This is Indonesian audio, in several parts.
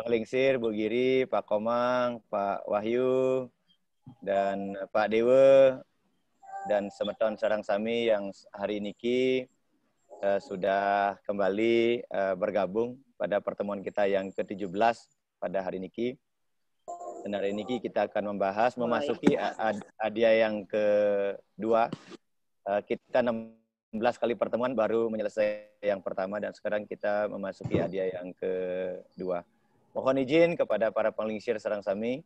Penglingsir, Bu Giri, Pak Komang, Pak Wahyu, dan Pak Dewa, dan semeton sarang sami yang hari ini sudah kembali bergabung pada pertemuan kita yang ke-17 pada hari ini. Dan hari ini kita akan memasuki hadiah yang kedua. Kita 16 kali pertemuan baru menyelesaikan yang pertama dan sekarang kita memasuki hadiah yang kedua. Mohon izin kepada para penglingsir sarang sami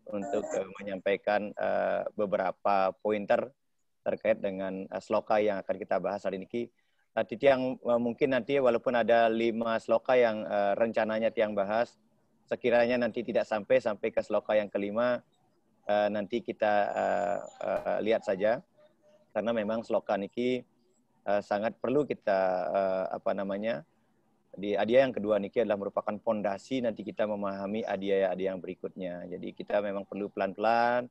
untuk menyampaikan beberapa pointer terkait dengan sloka yang akan kita bahas hari ini. Tiang mungkin nanti walaupun ada 5 sloka yang rencananya Tiang bahas, sekiranya nanti tidak sampai ke sloka yang kelima, nanti kita lihat saja, karena memang sloka niki sangat perlu kita di hadiah yang kedua niki adalah merupakan fondasi nanti kita memahami hadiah yang berikutnya. Jadi kita memang perlu pelan-pelan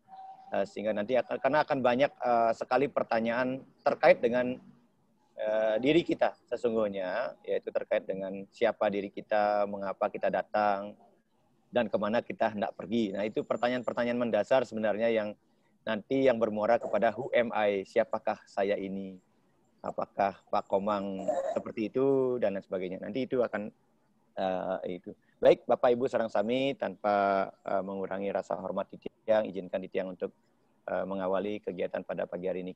sehingga nanti karena akan banyak sekali pertanyaan terkait dengan diri kita sesungguhnya, yaitu terkait dengan siapa diri kita, mengapa kita datang, dan kemana kita hendak pergi. Nah, itu pertanyaan-pertanyaan mendasar sebenarnya yang nanti yang bermuara kepada who am I, siapakah saya ini, apakah Pak Komang seperti itu, dan lain sebagainya. Nanti itu akan itu. Baik, Bapak Ibu sareng sami, tanpa mengurangi rasa hormat Tiang, izinkan Tiang untuk mengawali kegiatan pada pagi hari ini.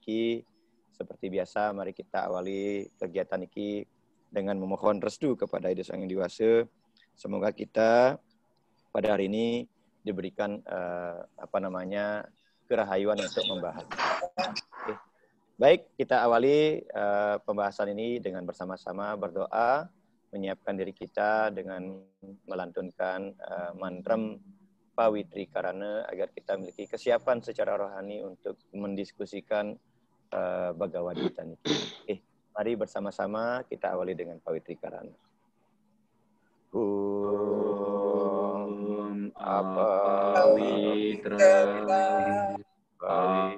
Seperti biasa, mari kita awali kegiatan ini dengan memohon restu kepada Ida Sang Yang Diwasa. Semoga kita pada hari ini diberikan kerahayuan untuk membahas. Oke. Baik, kita awali pembahasan ini dengan bersama-sama berdoa, menyiapkan diri kita dengan melantunkan mantrem Pawitri Karana agar kita memiliki kesiapan secara rohani untuk mendiskusikan Bhagavad Gita ini. Mari bersama-sama kita awali dengan Pawitri Karana.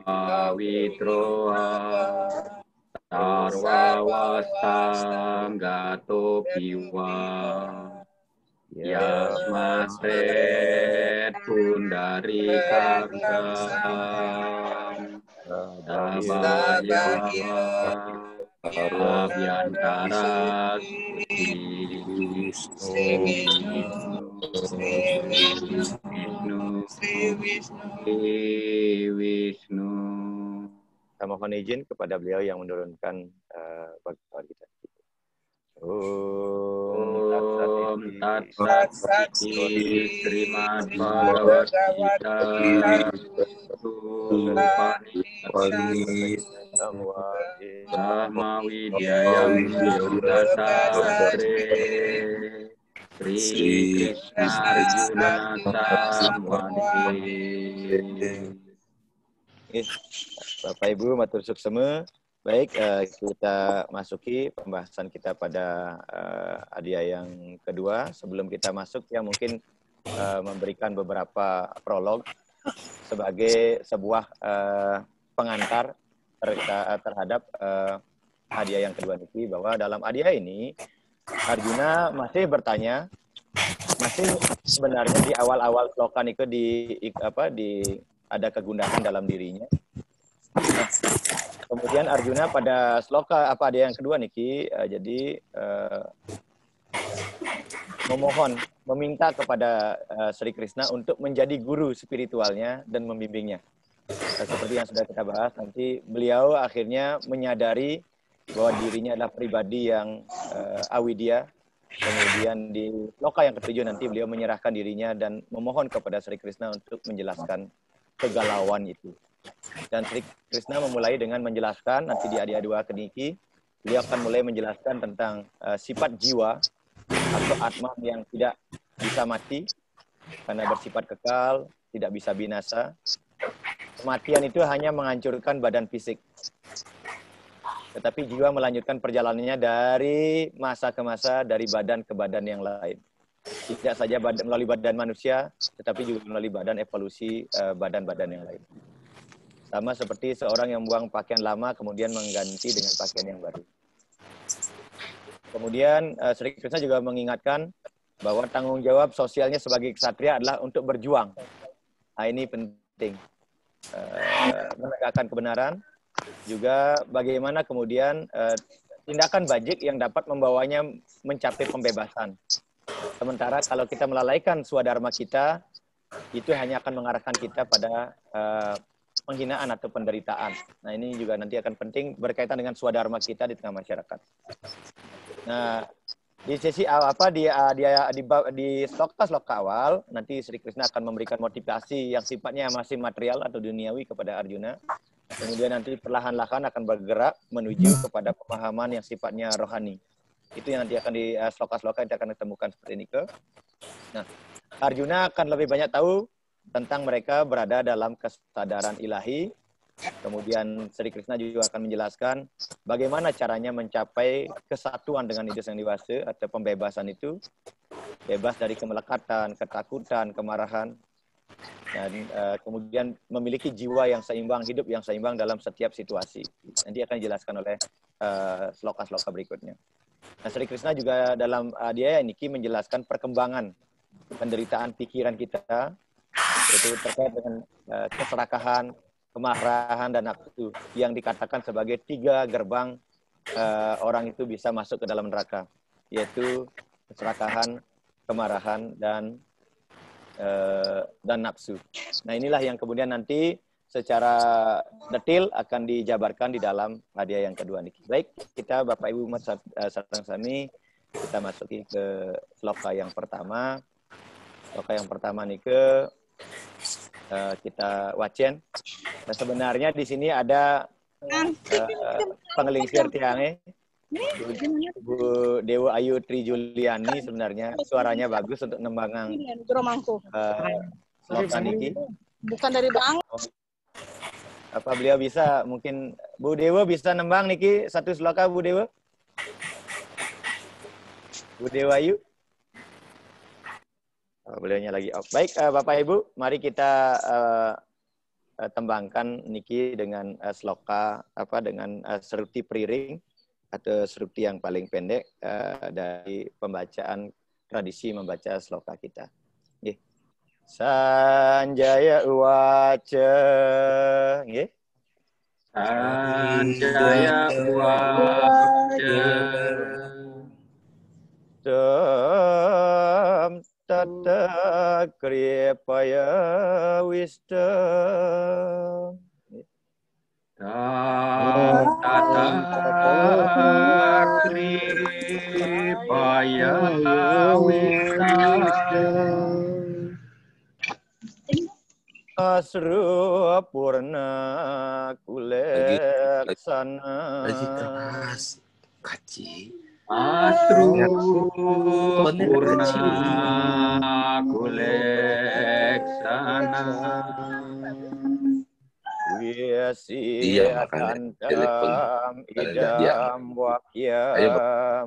Pawitro sarwawastang gato piwa yasmaset pundari kakam sabaya abhyantara Vishnu. Saya mohon izin kepada beliau yang menurunkan Bhagavad Gita. Om Tat Sat Srimad Bhagavad Gita Sama Widyayam Yudhasare Sri Krishna Arjuna Samwade. Bapak Ibu matur suksema. Baik, kita masuki pembahasan kita pada hadiah yang kedua. Sebelum kita masuk, yang mungkin memberikan beberapa prolog sebagai sebuah pengantar terhadap hadiah yang kedua ini, bahwa dalam hadiah ini Arjuna masih bertanya, masih sebenarnya di awal-awal sloka itu ada kegundahan dalam dirinya. Nah, kemudian Arjuna pada sloka hadiah yang kedua niki meminta kepada Sri Krishna untuk menjadi guru spiritualnya dan membimbingnya. Seperti yang sudah kita bahas, nanti beliau akhirnya menyadari bahwa dirinya adalah pribadi yang awidya. Kemudian di loka yang ketujuh nanti beliau menyerahkan dirinya dan memohon kepada Sri Krishna untuk menjelaskan kegalauan itu. Dan Sri Krishna memulai dengan menjelaskan, nanti di hadiah 2 keniki, beliau akan mulai menjelaskan tentang sifat jiwa atau atma yang tidak bisa mati karena bersifat kekal, tidak bisa binasa. Kematian itu hanya menghancurkan badan fisik. Tetapi jiwa melanjutkan perjalanannya dari masa ke masa, dari badan ke badan yang lain. Tidak saja melalui badan manusia, tetapi juga melalui badan evolusi badan-badan yang lain. Sama seperti seorang yang membuang pakaian lama, kemudian mengganti dengan pakaian yang baru. Kemudian Sri Krishna juga mengingatkan bahwa tanggung jawab sosialnya sebagai ksatria adalah untuk berjuang. Nah, ini penting. Menegakkan kebenaran, juga bagaimana kemudian tindakan bajik yang dapat membawanya mencapai pembebasan. Sementara kalau kita melalaikan swadharma kita, itu hanya akan mengarahkan kita pada penghinaan atau penderitaan. Nah, ini juga nanti akan penting berkaitan dengan swadharma kita di tengah masyarakat. Nah, di sesi di sloka awal, nanti Sri Krishna akan memberikan motivasi yang sifatnya masih material atau duniawi kepada Arjuna. Kemudian nanti perlahan-lahan akan bergerak menuju kepada pemahaman yang sifatnya rohani. Itu yang nanti akan di sloka-sloka yang akan ditemukan seperti ini ke. Nah, Arjuna akan lebih banyak tahu tentang mereka berada dalam kesadaran ilahi. Kemudian Sri Krishna juga akan menjelaskan bagaimana caranya mencapai kesatuan dengan Ida Sang Dewasa atau pembebasan itu. Bebas dari kemelekatan, ketakutan, kemarahan. Dan kemudian memiliki jiwa yang seimbang, hidup yang seimbang dalam setiap situasi. Nanti akan dijelaskan oleh sloka-sloka berikutnya. Nah, Sri Krishna juga dalam Adhyaya Niki menjelaskan perkembangan penderitaan pikiran kita, itu terkait dengan keserakahan, kemarahan, dan nafsu yang dikatakan sebagai 3 gerbang orang itu bisa masuk ke dalam neraka, yaitu keserakahan, kemarahan, dan nafsu. Nah, inilah yang kemudian nanti secara detail akan dijabarkan di dalam hadiah yang kedua niki. Baik, kita Bapak Ibu Umat Sarang Sami, kita masuki ke sloka yang pertama. Sloka yang pertama niki kita wacen. Nah, sebenarnya di sini ada penglingsir tiangnya, Bu Dewa Ayu Tri Juliani, sebenarnya suaranya bagus untuk nembangang sloka niki. Bukan dari Bang. Apa beliau bisa, mungkin Bu Dewa bisa nembang niki satu sloka, Bu Dewa? Bu Dewa Ayu? Oh, beliaunya lagi off. Baik, Bapak Ibu, mari kita tembangkan niki dengan sloka dengan seruti periring atau seruti yang paling pendek dari pembacaan tradisi membaca sloka kita. Nggih. Sanjaya uwaca, nggih. Sanjaya uwaca. Tata kripaya wisdom. Tata kripaya wisdom. Asru purna kuleksana. Lagi keras. Kaci. Asru purna kuleksana. Iya, makanya Wiyasidandam idam wakyam.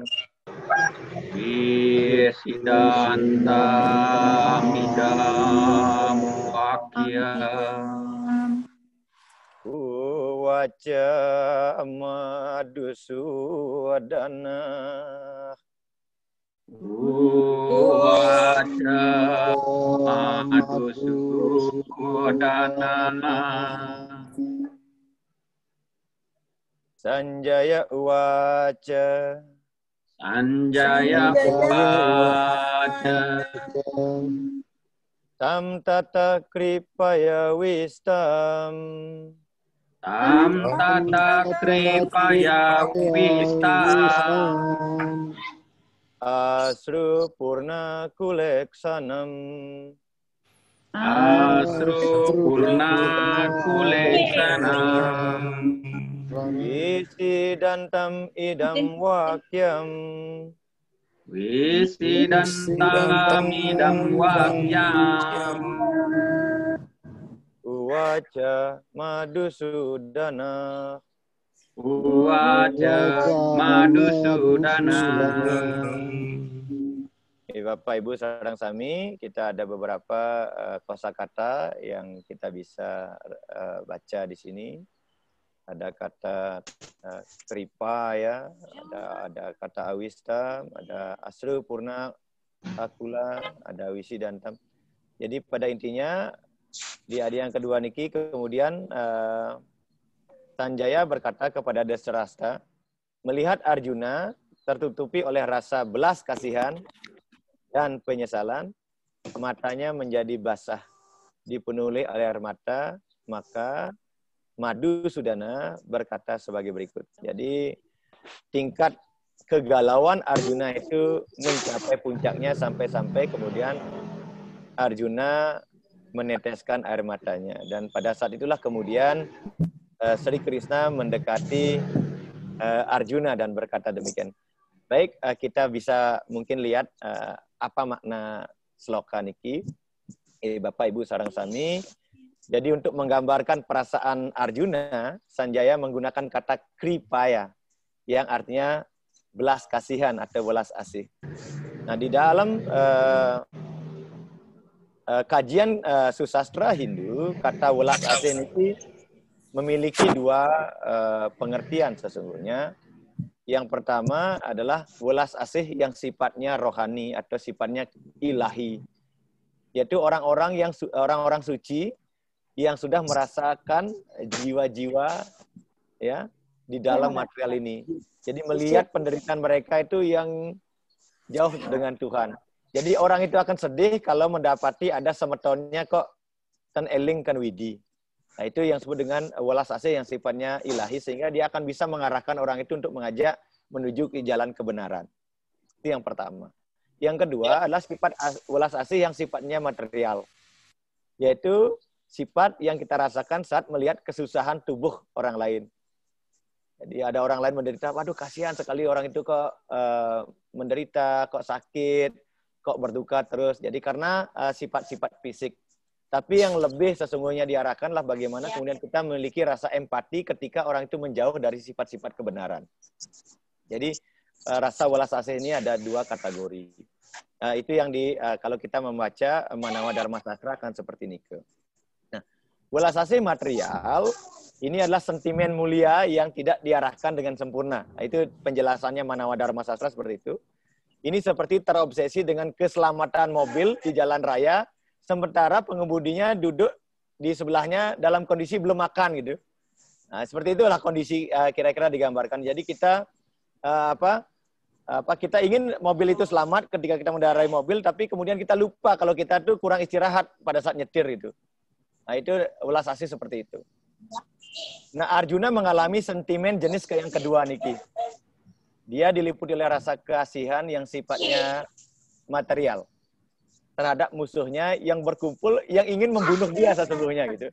Wisidandam idam wakyam. Uwaca madusudana. Uwaca madusudana. Sanjaya uwaca. Sanjaya uwaca. Tam tata kripaya wisdom. Tam tata kripaya wisdom. Asru purna kuleksanam. Asru purna kuleksanam. Wisidantam idam wakyam. Wisidantam idam wakyam. Uwaca madusudana. Uwaca madusudana. Bapak Ibu Sarang Sami, kita ada beberapa kosakata yang kita bisa baca di sini. Ada kata kripa ya, ada kata awista, ada asru purna Akula, ada Wisi dan Tam. Jadi pada intinya di adi yang kedua niki kemudian Sanjaya berkata kepada Dasarasta, melihat Arjuna tertutupi oleh rasa belas kasihan dan penyesalan, matanya menjadi basah, dipenuhi oleh air mata, maka Madhusudana berkata sebagai berikut. Jadi tingkat kegalauan Arjuna itu mencapai puncaknya sampai kemudian Arjuna meneteskan air matanya. Dan pada saat itulah kemudian Sri Krishna mendekati Arjuna dan berkata demikian. Baik, kita bisa mungkin lihat apa makna sloka niki. Bapak Ibu sareng sami. Jadi untuk menggambarkan perasaan Arjuna, Sanjaya menggunakan kata kripaya yang artinya belas kasihan atau belas asih. Nah, di dalam kajian susastra Hindu, kata welas asih ini memiliki dua pengertian sesungguhnya. Yang pertama adalah welas asih yang sifatnya rohani atau sifatnya ilahi, yaitu orang-orang suci yang sudah merasakan jiwa-jiwa ya di dalam material ini. Jadi melihat penderitaan mereka itu yang jauh dengan Tuhan. Jadi orang itu akan sedih kalau mendapati ada semetonnya kok ten eling kan widi. Nah, itu yang disebut dengan welas asih yang sifatnya ilahi, sehingga dia akan bisa mengarahkan orang itu untuk mengajak menuju ke jalan kebenaran. Itu yang pertama. Yang kedua adalah sifat welas asih yang sifatnya material, yaitu sifat yang kita rasakan saat melihat kesusahan tubuh orang lain. Jadi ada orang lain menderita, waduh kasihan sekali orang itu kok menderita, kok sakit, kok berduka terus. Jadi karena sifat-sifat fisik. Tapi yang lebih sesungguhnya diarahkanlah bagaimana kemudian kita memiliki rasa empati ketika orang itu menjauh dari sifat-sifat kebenaran. Jadi rasa welas asih ini ada dua kategori. Itu yang kalau kita membaca Manawa Dharma Sastra akan seperti ini. Nah, welas asih material ini adalah sentimen mulia yang tidak diarahkan dengan sempurna. Nah, itu penjelasannya Manawa Dharma Sastra seperti itu. Ini seperti terobsesi dengan keselamatan mobil di jalan raya, sementara pengemudinya duduk di sebelahnya dalam kondisi belum makan gitu. Nah, seperti itulah kondisi kira-kira digambarkan. Jadi kita kita ingin mobil itu selamat ketika kita mengendarai mobil, tapi kemudian kita lupa kalau kita tuh kurang istirahat pada saat nyetir itu. Nah, itu welas asih seperti itu. Nah, Arjuna mengalami sentimen jenis yang kedua niki. Dia diliputi oleh rasa kasihan yang sifatnya material terhadap musuhnya yang berkumpul, yang ingin membunuh dia sesungguhnya gitu.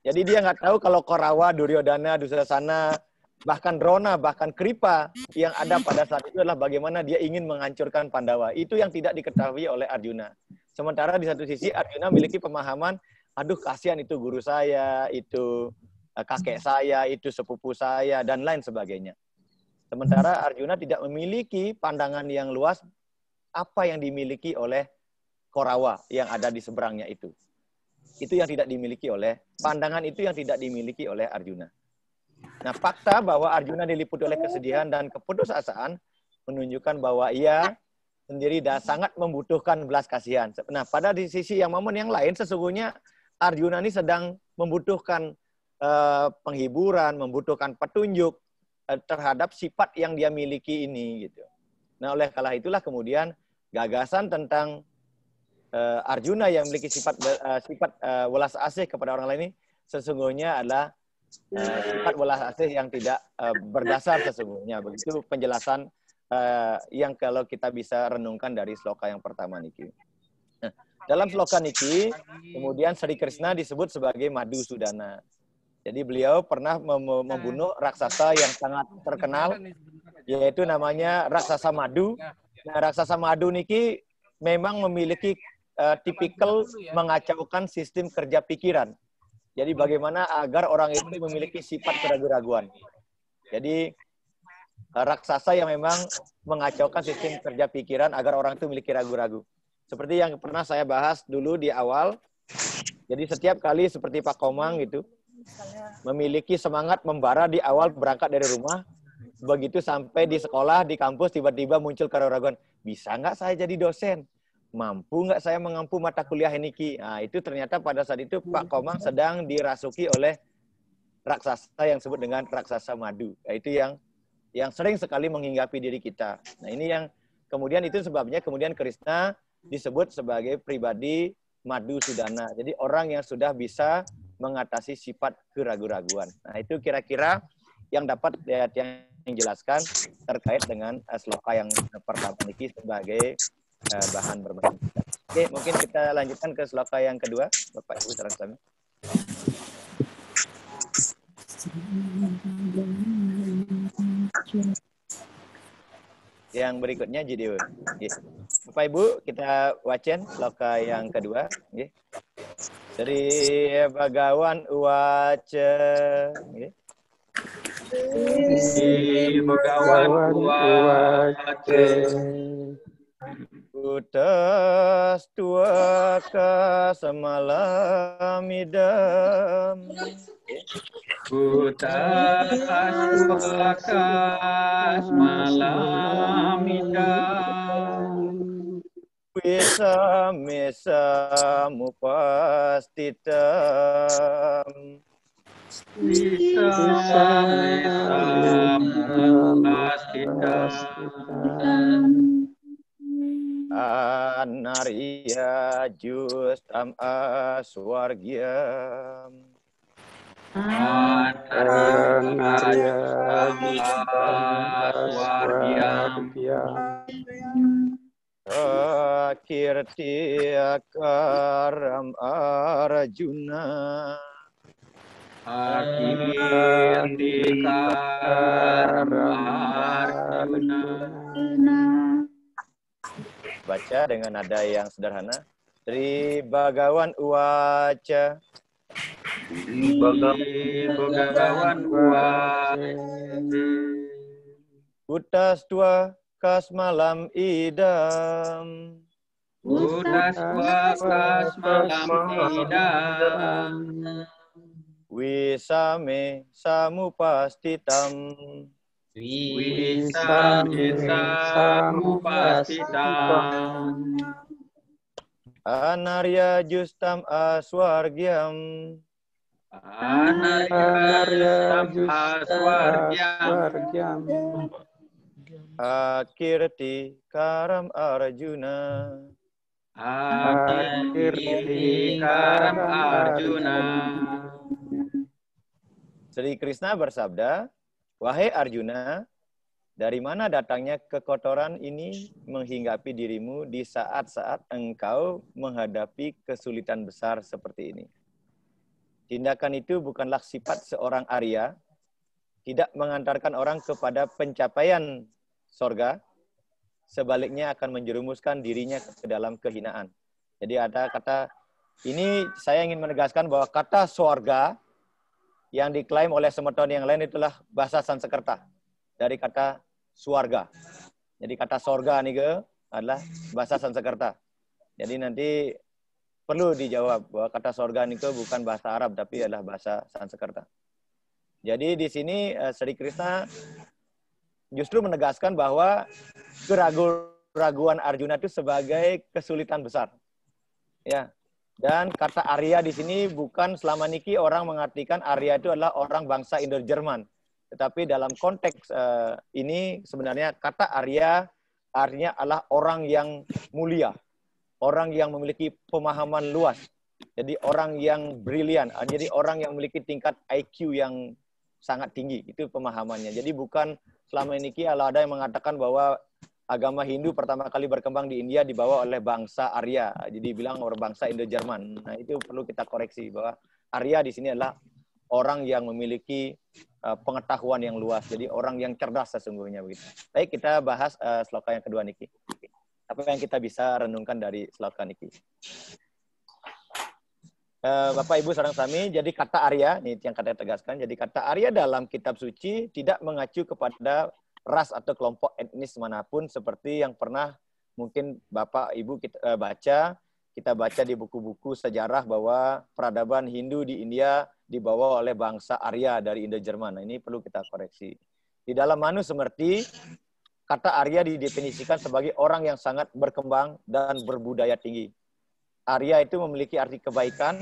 Jadi dia nggak tahu kalau Korawa, Duryodhana, Dusasana, bahkan Drona, bahkan Kripa yang ada pada saat itu adalah bagaimana dia ingin menghancurkan Pandawa. Itu yang tidak diketahui oleh Arjuna. Sementara di satu sisi Arjuna memiliki pemahaman, aduh kasihan itu guru saya, itu kakek saya, itu sepupu saya, dan lain sebagainya. Sementara Arjuna tidak memiliki pandangan yang luas apa yang dimiliki oleh Korawa yang ada di seberangnya itu. Itu yang tidak dimiliki oleh, pandangan itu yang tidak dimiliki oleh Arjuna. Nah, fakta bahwa Arjuna diliputi oleh kesedihan dan keputusasaan menunjukkan bahwa ia sendiri sangat membutuhkan belas kasihan. Nah, pada di sisi yang momen yang lain, sesungguhnya Arjuna ini sedang membutuhkan penghiburan, membutuhkan petunjuk terhadap sifat yang dia miliki ini gitu. Nah, oleh karena itulah kemudian gagasan tentang Arjuna yang memiliki sifat welas asih kepada orang lain ini sesungguhnya adalah sifat welas asih yang tidak berdasar sesungguhnya. Begitu penjelasan yang kalau kita bisa renungkan dari sloka yang pertama niki. Nah, dalam sloka niki kemudian Sri Krishna disebut sebagai Madhusudana. Jadi beliau pernah membunuh raksasa yang sangat terkenal, yaitu namanya raksasa Madu. Nah, raksasa Madu niki memang memiliki tipikal mengacaukan sistem kerja pikiran. Jadi bagaimana agar orang itu memiliki sifat keraguan-raguan. Jadi raksasa yang memang mengacaukan sistem kerja pikiran agar orang itu memiliki ragu-ragu. Seperti yang pernah saya bahas dulu di awal. Jadi setiap kali seperti Pak Komang gitu, memiliki semangat membara di awal berangkat dari rumah, begitu sampai di sekolah, di kampus, tiba-tiba muncul keraguan, bisa nggak saya jadi dosen? Mampu nggak saya mengampu mata kuliah ini Ki? Nah, itu ternyata pada saat itu Pak Komang sedang dirasuki oleh raksasa yang disebut dengan raksasa madu. Nah, itu yang sering sekali menghinggapi diri kita. Nah, ini yang kemudian itu sebabnya kemudian Krishna disebut sebagai pribadi madu sudana. Jadi orang yang sudah bisa mengatasi sifat keraguan-raguan. Nah, itu kira-kira yang dapat yang jelaskan terkait dengan sloka yang pertama ini sebagai bahan bermain. Oke, mungkin kita lanjutkan ke sloka yang kedua, Bapak Ibu sareng sami. Yang berikutnya Jidewa. Bapak Ibu, kita wacan sloka yang kedua. Sri Bhagawan Uwaca. Sri Bhagawan Uwaca. Utas tua kasamalamidam. Utas tua kasamalamidam. Wisa mesa mupastitam. Wisa mesa mupastitam. Anarya justam aswargyam. Anarya justam aswargyam. Kirti akaram arjuna. Kirti akaram arjuna. Baca dengan nada yang sederhana. Sri Bhagawan Uwaca. Sri Bhagawan Uwaca. Utas tua kasmalam idam. Utas tua kasmalam idam. Wisame samupastitam. Wisa mesa mupastitam. Anarya justam aswargyam. Anarya aswargyam. Akirti karam arjuna. Akirti karam arjuna. Sri Krishna bersabda, wahai Arjuna, dari mana datangnya kekotoran ini menghinggapi dirimu di saat-saat engkau menghadapi kesulitan besar seperti ini? Tindakan itu bukanlah sifat seorang Arya, tidak mengantarkan orang kepada pencapaian sorga, sebaliknya akan menjerumuskan dirinya ke dalam kehinaan. Jadi ada kata, ini saya ingin menegaskan bahwa kata sorga yang diklaim oleh semeton yang lain itulah bahasa Sanskerta dari kata suarga. Jadi kata sorga nih adalah bahasa Sanskerta. Jadi nanti perlu dijawab bahwa kata sorga itu bukan bahasa Arab tapi adalah bahasa Sanskerta. Jadi di sini Sri Krishna justru menegaskan bahwa keraguan Arjuna itu sebagai kesulitan besar. Ya. Dan kata Arya di sini bukan selama niki orang mengartikan Arya itu adalah orang bangsa Indo-Jerman. Tetapi dalam konteks ini sebenarnya kata Arya artinya adalah orang yang mulia. Orang yang memiliki pemahaman luas. Jadi orang yang brilian. Jadi orang yang memiliki tingkat IQ yang sangat tinggi. Itu pemahamannya. Jadi bukan selama niki ada yang mengatakan bahwa agama Hindu pertama kali berkembang di India dibawa oleh bangsa Arya. Jadi bilang orang bangsa Indo-Jerman. Nah, itu perlu kita koreksi bahwa Arya di sini adalah orang yang memiliki pengetahuan yang luas. Jadi orang yang cerdas sesungguhnya begitu. Baik, kita bahas sloka yang kedua niki. Apa yang kita bisa renungkan dari sloka niki? Bapak Ibu sareng sami, jadi kata Arya, ini yang kata tegaskan, jadi kata Arya dalam kitab suci tidak mengacu kepada ras atau kelompok etnis manapun seperti yang pernah mungkin Bapak Ibu kita baca di buku-buku sejarah bahwa peradaban Hindu di India dibawa oleh bangsa Arya dari Indo-Jerman. Nah, ini perlu kita koreksi. Di dalam Manu Semerti, kata Arya didefinisikan sebagai orang yang sangat berkembang dan berbudaya tinggi. Arya itu memiliki arti kebaikan,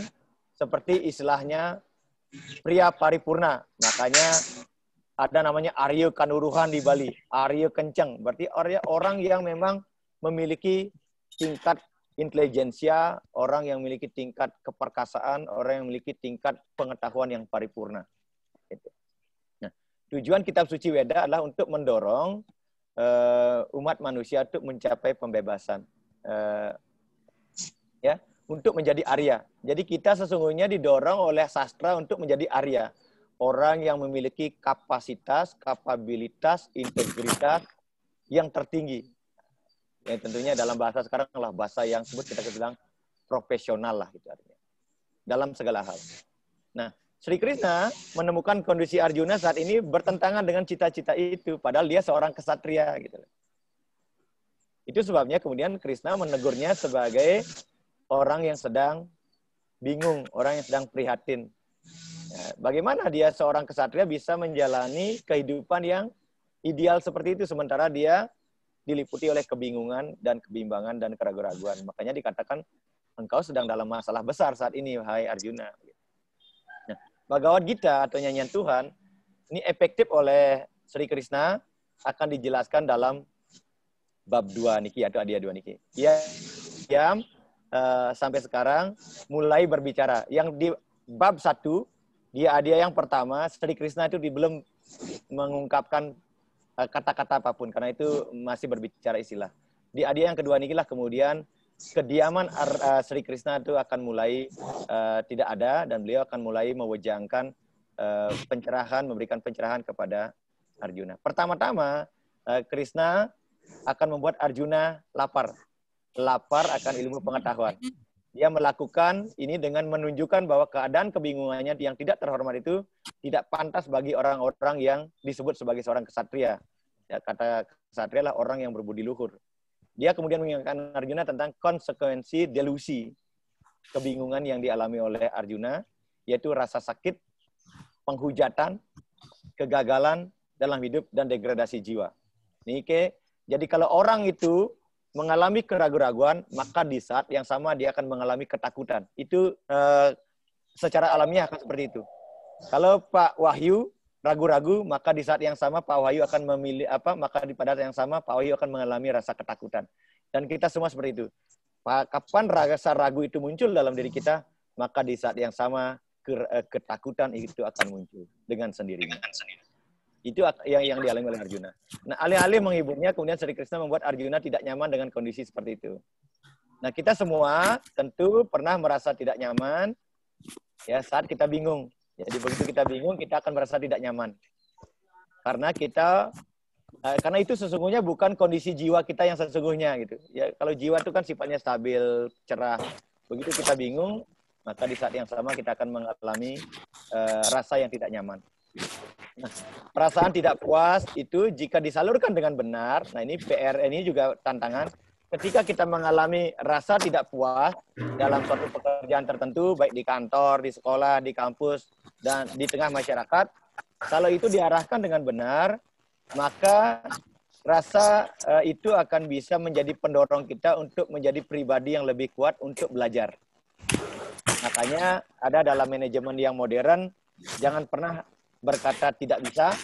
seperti istilahnya pria paripurna. Makanya ada namanya Arya Kanuruhan di Bali. Arya kenceng. Berarti Arya orang yang memang memiliki tingkat intelijensia, orang yang memiliki tingkat keperkasaan, orang yang memiliki tingkat pengetahuan yang paripurna. Nah, tujuan kitab suci Weda adalah untuk mendorong umat manusia untuk mencapai pembebasan. Ya, untuk menjadi Arya. Jadi kita sesungguhnya didorong oleh sastra untuk menjadi Arya. Orang yang memiliki kapasitas, kapabilitas, integritas yang tertinggi. Yang tentunya dalam bahasa sekarang lah bahasa yang kita bilang profesional lah gitu artinya. Dalam segala hal. Nah, Sri Krishna menemukan kondisi Arjuna saat ini bertentangan dengan cita-cita itu, padahal dia seorang kesatria gitu. Itu sebabnya kemudian Krishna menegurnya sebagai orang yang sedang bingung, orang yang sedang prihatin. Ya, bagaimana dia seorang kesatria bisa menjalani kehidupan yang ideal seperti itu, sementara dia diliputi oleh kebingungan dan kebimbangan dan keraguan-raguan. Makanya dikatakan, engkau sedang dalam masalah besar saat ini, wahai Arjuna. Nah, Bhagavad Gita atau nyanyian Tuhan, ini efektif oleh Sri Krishna, akan dijelaskan dalam bab 2 niki atau adia 2 niki. Dia sampai sekarang mulai berbicara. Yang di bab 1, dia adia yang pertama, Sri Krishna itu belum mengungkapkan kata-kata apapun, karena itu masih berbicara istilah. Di adia yang kedua inilah kemudian kediaman Sri Krishna itu akan mulai tidak ada, dan beliau akan mulai mewejangkan pencerahan, memberikan pencerahan kepada Arjuna. Pertama-tama, Krishna akan membuat Arjuna lapar akan ilmu pengetahuan. Dia melakukan ini dengan menunjukkan bahwa keadaan kebingungannya yang tidak terhormat itu tidak pantas bagi orang-orang yang disebut sebagai seorang kesatria. Ya, kata kesatria adalah orang yang berbudi luhur. Dia kemudian mengingatkan Arjuna tentang konsekuensi delusi, kebingungan yang dialami oleh Arjuna, yaitu rasa sakit, penghujatan, kegagalan dalam hidup, dan degradasi jiwa. Jadi kalau orang itu mengalami keraguan-raguan, maka di saat yang sama dia akan mengalami ketakutan. Itu secara alamiah akan seperti itu. Kalau Pak Wahyu ragu-ragu, maka di saat yang sama Pak Wahyu akan memilih maka pada saat yang sama Pak Wahyu akan mengalami rasa ketakutan. Dan kita semua seperti itu. Kapan rasa ragu itu muncul dalam diri kita, maka di saat yang sama ketakutan itu akan muncul dengan sendirinya. Itu yang dialami oleh Arjuna. Nah, alih-alih menghiburnya, kemudian Sri Krishna membuat Arjuna tidak nyaman dengan kondisi seperti itu. Nah, kita semua tentu pernah merasa tidak nyaman ya saat kita bingung. Jadi begitu kita bingung, kita akan merasa tidak nyaman. Karena itu sesungguhnya bukan kondisi jiwa kita yang sesungguhnya gitu. Ya, kalau jiwa itu kan sifatnya stabil, cerah. Begitu kita bingung, maka di saat yang sama kita akan mengalami rasa yang tidak nyaman. Nah, perasaan tidak puas itu jika disalurkan dengan benar, nah ini PR ini juga tantangan. Ketika kita mengalami rasa tidak puas dalam suatu pekerjaan tertentu, baik di kantor, di sekolah, di kampus, dan di tengah masyarakat, kalau itu diarahkan dengan benar, maka rasa itu akan bisa menjadi pendorong kita untuk menjadi pribadi yang lebih kuat untuk belajar. Makanya ada dalam manajemen yang modern, jangan pernah berkata tidak bisa,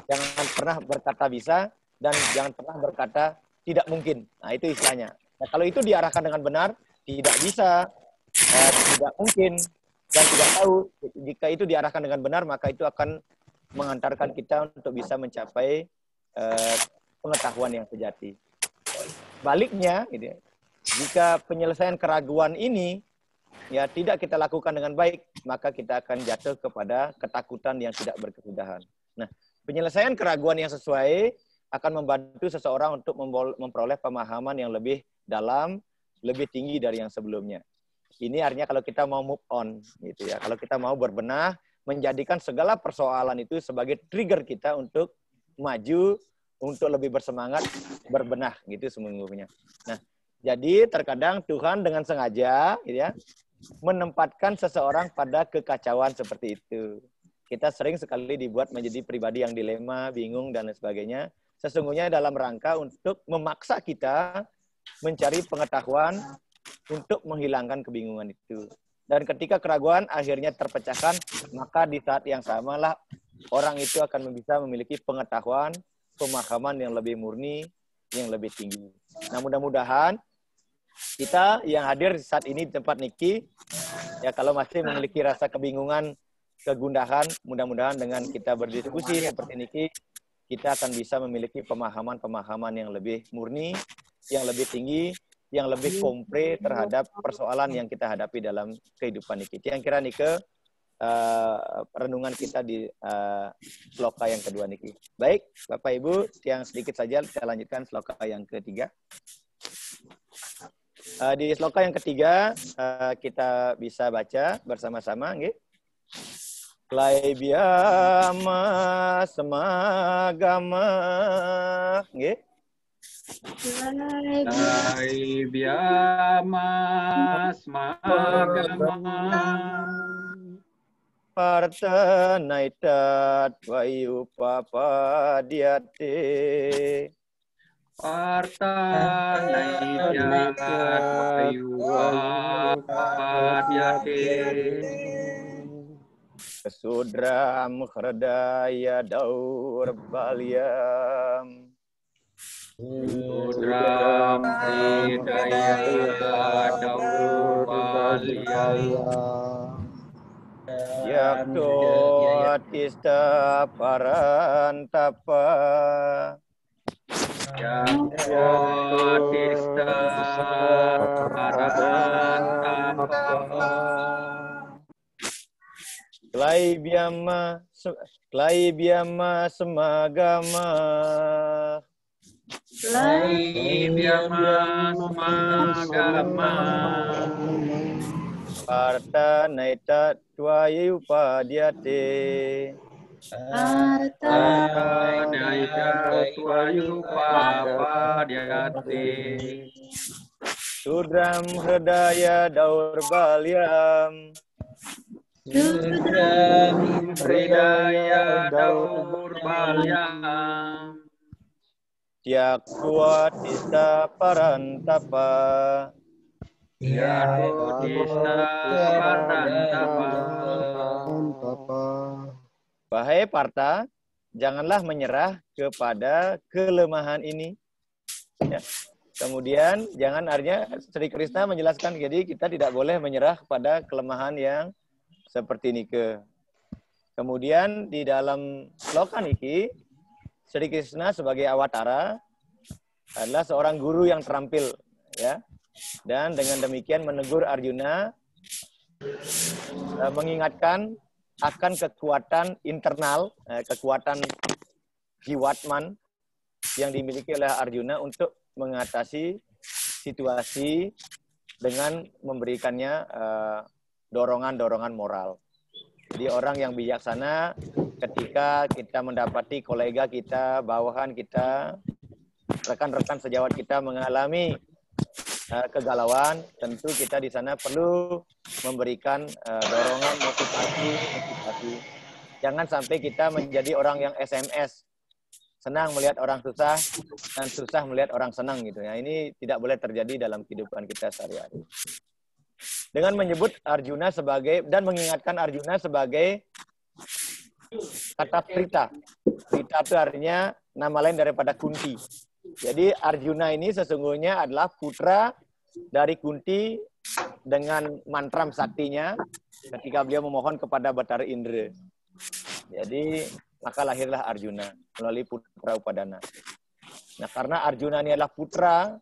jangan pernah berkata bisa, dan jangan pernah berkata tidak mungkin. Nah, itu istilahnya. Nah, kalau itu diarahkan dengan benar, tidak bisa, tidak mungkin, dan tidak tahu. Jika itu diarahkan dengan benar, maka itu akan mengantarkan kita untuk bisa mencapai pengetahuan yang sejati. Baliknya, gitu ya, jika penyelesaian keraguan ini ya tidak kita lakukan dengan baik, maka kita akan jatuh kepada ketakutan yang tidak berkesudahan. Nah, penyelesaian keraguan yang sesuai akan membantu seseorang untuk memperoleh pemahaman yang lebih dalam, lebih tinggi dari yang sebelumnya. Ini artinya kalau kita mau move on, gitu ya. Kalau kita mau berbenah, menjadikan segala persoalan itu sebagai trigger kita untuk maju, untuk lebih bersemangat berbenah, gitu sesungguhnya. Nah, jadi terkadang Tuhan dengan sengaja, gitu ya, menempatkan seseorang pada kekacauan seperti itu. kita sering sekali dibuat menjadi pribadi yang dilema, bingung, dan lain sebagainya. Sesungguhnya dalam rangka untuk memaksa kita mencari pengetahuan untuk menghilangkan kebingungan itu. Dan ketika keraguan akhirnya terpecahkan, maka di saat yang samalah orang itu akan bisa memiliki pengetahuan, pemahaman yang lebih murni, yang lebih tinggi. Nah, mudah-mudahan kita yang hadir saat ini di tempat Niki, ya kalau masih memiliki rasa kebingungan, kegundahan, mudah-mudahan dengan kita berdiskusi seperti Niki, kita akan bisa memiliki pemahaman-pemahaman yang lebih murni, yang lebih tinggi, yang lebih kompre terhadap persoalan yang kita hadapi dalam kehidupan Niki. Yang kira Nike, renungan kita di sloka yang kedua Niki. Baik, Bapak Ibu, yang sedikit saja kita lanjutkan sloka yang ketiga. Di sloka yang ketiga kita bisa baca bersama-sama, nggih. Klaibyama semagama, nggih. Klaibyama semagama. Partanaitat vayupapadyate. Partanaitat vayupapadyate. Kesudram hridaya daur balyam. Sudram hridaya daur balyam. Yakto atista parantapa. Yakto atista parantapa. Klaibyama semagama. Klaibyama semagama. Partanaitat vayupadyate. Partanaitat vayupapadyate. Sudram hridaya daur balyam. Sudram hridaya daur balyam. Yakwa tista parantapa. Yakto tista parantapa. Wahai Parta, janganlah menyerah kepada kelemahan ini. Ya. Kemudian jangan, artinya Sri Krishna menjelaskan, jadi kita tidak boleh menyerah kepada kelemahan yang seperti Nike. Kemudian di dalam sloka Niki, Sri Krishna sebagai awatara adalah seorang guru yang terampil, ya. Dan dengan demikian menegur Arjuna, mengingatkan akan kekuatan internal, kekuatan jiwatman yang dimiliki oleh Arjuna untuk mengatasi situasi dengan memberikannya dorongan-dorongan moral. Jadi orang yang bijaksana ketika kita mendapati kolega kita, bawahan kita, rekan-rekan sejawat kita mengalami kegalauan, tentu kita di sana perlu memberikan dorongan, motivasi. Jangan sampai kita menjadi orang yang SMS, senang melihat orang susah dan susah melihat orang senang gitu ya. Ini tidak boleh terjadi dalam kehidupan kita sehari-hari. Dengan menyebut Arjuna sebagai dan mengingatkan Arjuna sebagai kata Prita. Prita itu artinya nama lain daripada Kunti. Jadi Arjuna ini sesungguhnya adalah putra dari Kunti dengan mantram saktinya ketika beliau memohon kepada Bathara Indra. Jadi maka lahirlah Arjuna melalui putra Upadana. Nah, karena Arjuna ini adalah putra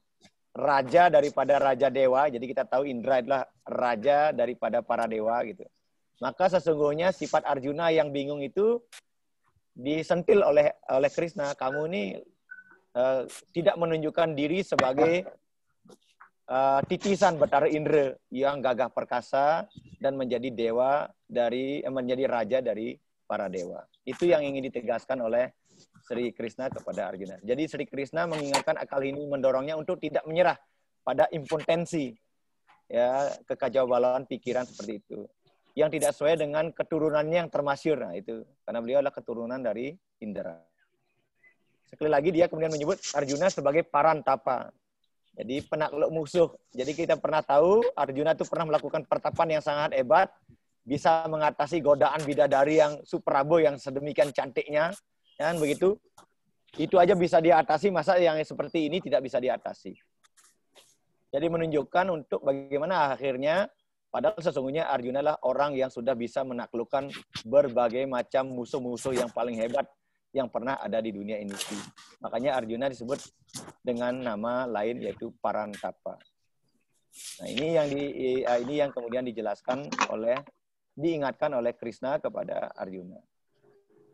raja daripada raja dewa, jadi kita tahu Indra adalah raja daripada para dewa gitu. Maka sesungguhnya sifat Arjuna yang bingung itu disentil oleh Krishna. Kamu ini tidak menunjukkan diri sebagai titisan Bathara Indra yang gagah perkasa dan menjadi dewa menjadi raja dari para dewa. Itu yang ingin ditegaskan oleh Sri Krishna kepada Arjuna. Jadi Sri Krishna mengingatkan akal ini, mendorongnya untuk tidak menyerah pada impotensi, ya, kekacauan pikiran seperti itu. yang tidak sesuai dengan keturunannya yang termasyhur. Nah, itu karena beliau adalah keturunan dari Indra. Sekali lagi dia kemudian menyebut Arjuna sebagai parantapa. Jadi penakluk musuh. Jadi kita pernah tahu Arjuna itu pernah melakukan pertapan yang sangat hebat, bisa mengatasi godaan bidadari yang superabo yang sedemikian cantiknya, kan begitu? Itu aja bisa diatasi, masa yang seperti ini tidak bisa diatasi. Jadi menunjukkan untuk bagaimana akhirnya, padahal sesungguhnya Arjuna adalah orang yang sudah bisa menaklukkan berbagai macam musuh-musuh yang paling hebat yang pernah ada di dunia ini. Makanya Arjuna disebut dengan nama lain yaitu Parantapa. Nah, ini yang kemudian diingatkan oleh Krishna kepada Arjuna.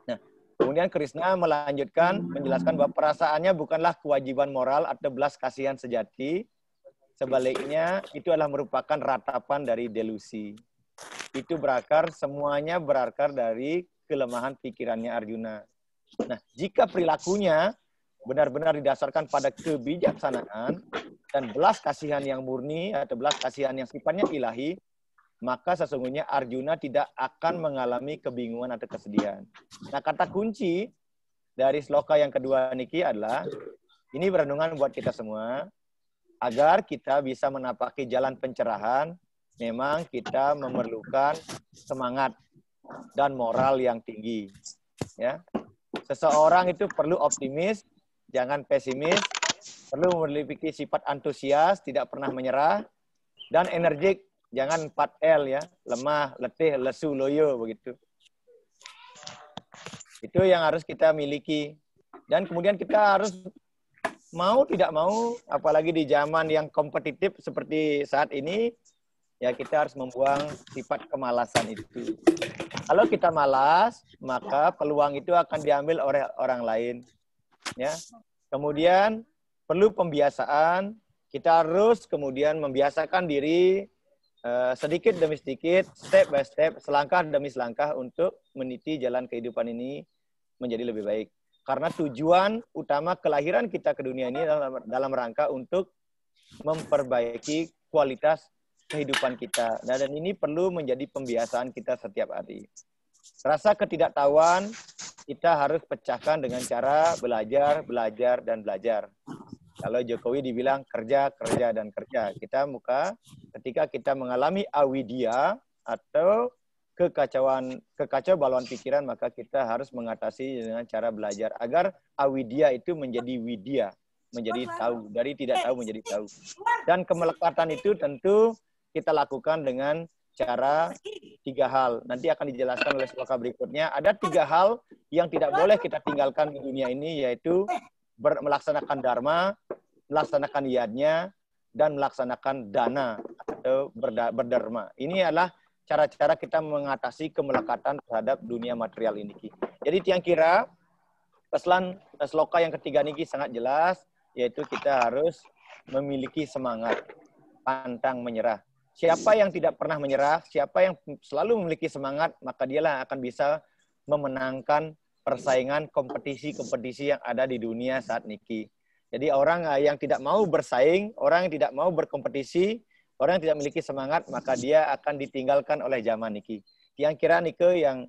Nah, kemudian Krishna melanjutkan menjelaskan bahwa perasaannya bukanlah kewajiban moral atau belas kasihan sejati. Sebaliknya, itu adalah merupakan ratapan dari delusi. Itu semuanya berakar dari kelemahan pikirannya Arjuna. Nah, jika perilakunya benar-benar didasarkan pada kebijaksanaan dan belas kasihan yang murni atau belas kasihan yang sifatnya ilahi, maka sesungguhnya Arjuna tidak akan mengalami kebingungan atau kesedihan. Nah, kata kunci dari sloka yang kedua niki adalah, ini renungan buat kita semua, agar kita bisa menapaki jalan pencerahan, memang kita memerlukan semangat dan moral yang tinggi. Ya. Seseorang itu perlu optimis, jangan pesimis, perlu memiliki sifat antusias, tidak pernah menyerah, dan energik, jangan 4L ya, lemah, letih, lesu, loyo, begitu. Itu yang harus kita miliki. Dan kemudian kita harus mau tidak mau, apalagi di zaman yang kompetitif seperti saat ini, ya kita harus membuang sifat kemalasan itu. Kalau kita malas, maka peluang itu akan diambil oleh orang lain. Ya. Kemudian perlu pembiasaan. Kita harus kemudian membiasakan diri sedikit demi sedikit, step by step, selangkah demi selangkah untuk meniti jalan kehidupan ini menjadi lebih baik. Karena tujuan utama kelahiran kita ke dunia ini dalam rangka untuk memperbaiki kualitas kehidupan kita. Dan ini perlu menjadi pembiasaan kita setiap hari. Rasa ketidaktahuan kita harus pecahkan dengan cara belajar, belajar, dan belajar. Kalau Jokowi dibilang kerja, kerja, dan kerja. Ketika kita mengalami avidya atau kekacau balon pikiran, maka kita harus mengatasi dengan cara belajar agar avidya itu menjadi widya, menjadi tahu, dari tidak tahu menjadi tahu. Dan kemelekatan itu tentu kita lakukan dengan cara 3 hal. Nanti akan dijelaskan oleh sloka berikutnya. Ada 3 hal yang tidak boleh kita tinggalkan di dunia ini, yaitu melaksanakan dharma, melaksanakan yadnya, dan melaksanakan dana atau berdharma. Ini adalah cara-cara kita mengatasi kemelekatan terhadap dunia material ini. Jadi tiang kira, pesan sloka yang ketiga ini sangat jelas, yaitu kita harus memiliki semangat, pantang menyerah. Siapa yang tidak pernah menyerah, siapa yang selalu memiliki semangat, maka dialah akan bisa memenangkan persaingan kompetisi-kompetisi yang ada di dunia saat niki. Jadi orang yang tidak mau bersaing, orang yang tidak mau berkompetisi, orang yang tidak memiliki semangat, maka dia akan ditinggalkan oleh zaman niki. Yang kira nike yang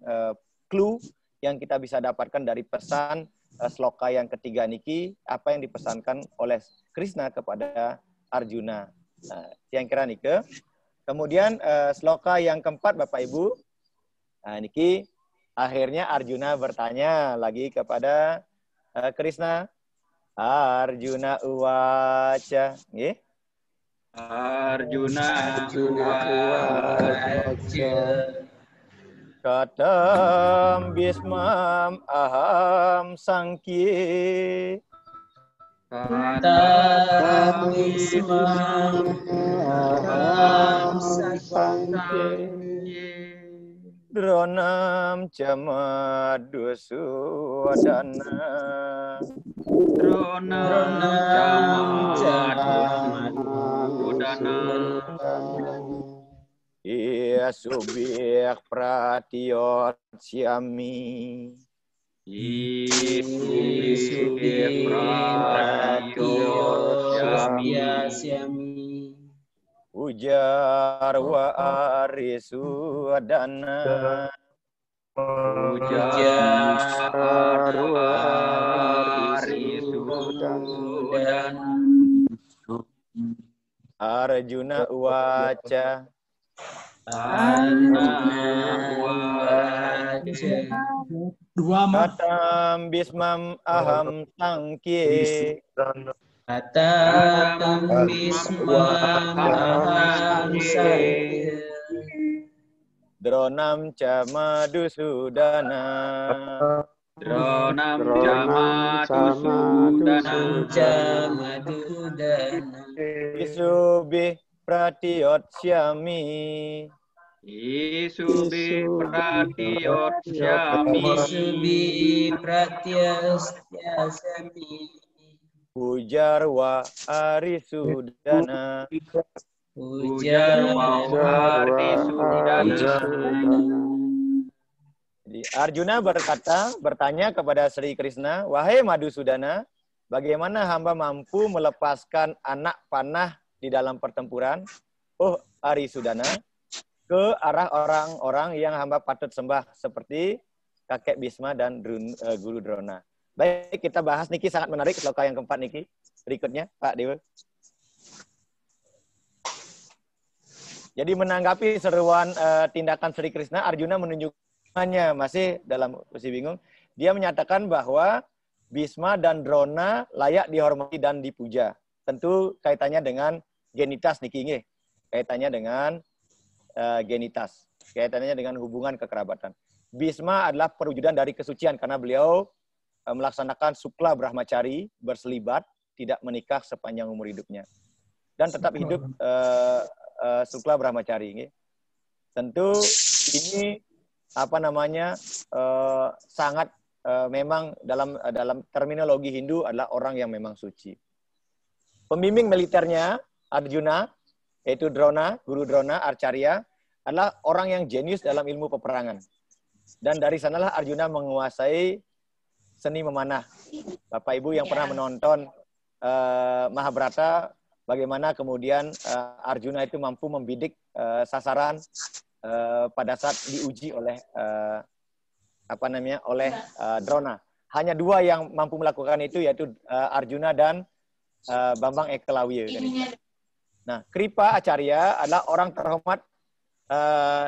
clue yang kita bisa dapatkan dari pesan sloka yang ketiga niki, apa yang dipesankan oleh Krishna kepada Arjuna. Nah, yang kira nike. Kemudian sloka yang keempat, Bapak Ibu, nah, niki akhirnya Arjuna bertanya lagi kepada Krishna. Arjuna uwaca, nggih. Arjuna uwaca. Katam bismam aham sangki. Katam bismam aham sangki. Dronam camadusudana. Dronam camadusudana. Iya subik pratiyot syami. Subik pratiyot syami. Pujar wa arisudana. Pujar wa arisudana. Arjuna uwaca. Arjuna uwaca. Katam bismam aham sangkye. Katam bismam aham sangkye. Dronam ca madusudana. Dronam ca madusudana. Isubih pratiyotsyami. Isubi pratiyotsyami. Isubi pratiyotsyami. Pujar wa arisudana. Pujar wa arisudana. Jadi Arjuna bertanya kepada Sri Krishna, wahai Madusudana, bagaimana hamba mampu melepaskan anak panah di dalam pertempuran? Oh Arisudana, ke arah orang-orang yang hamba patut sembah seperti kakek Bisma dan Guru Drona. Baik, kita bahas Niki, sangat menarik sloka yang keempat Niki. Berikutnya Pak Dewa. Jadi menanggapi seruan tindakan Sri Krishna, Arjuna menunjukkannya masih dalam posisi bingung. Dia menyatakan bahwa Bisma dan Drona layak dihormati dan dipuja. Tentu kaitannya dengan genitas Niki nggih. Kaitannya dengan genitas. Kaitannya dengan hubungan kekerabatan. Bisma adalah perwujudan dari kesucian karena beliau melaksanakan sukla brahmacari, berselibat, tidak menikah sepanjang umur hidupnya. Dan tetap hidup sukla brahmacari ini. Tentu ini sangat memang dalam terminologi Hindu adalah orang yang memang suci. Pembimbing militernya Arjuna, yaitu Drona, Guru Drona, Arcarya, adalah orang yang jenius dalam ilmu peperangan. Dan dari sanalah Arjuna menguasai seni memanah. Bapak Ibu yang pernah menonton Mahabharata, bagaimana kemudian Arjuna itu mampu membidik sasaran pada saat diuji oleh Drona. Hanya dua yang mampu melakukan itu, yaitu Arjuna dan Bambang Ekalawiya. Nah, Kripa Acarya adalah orang terhormat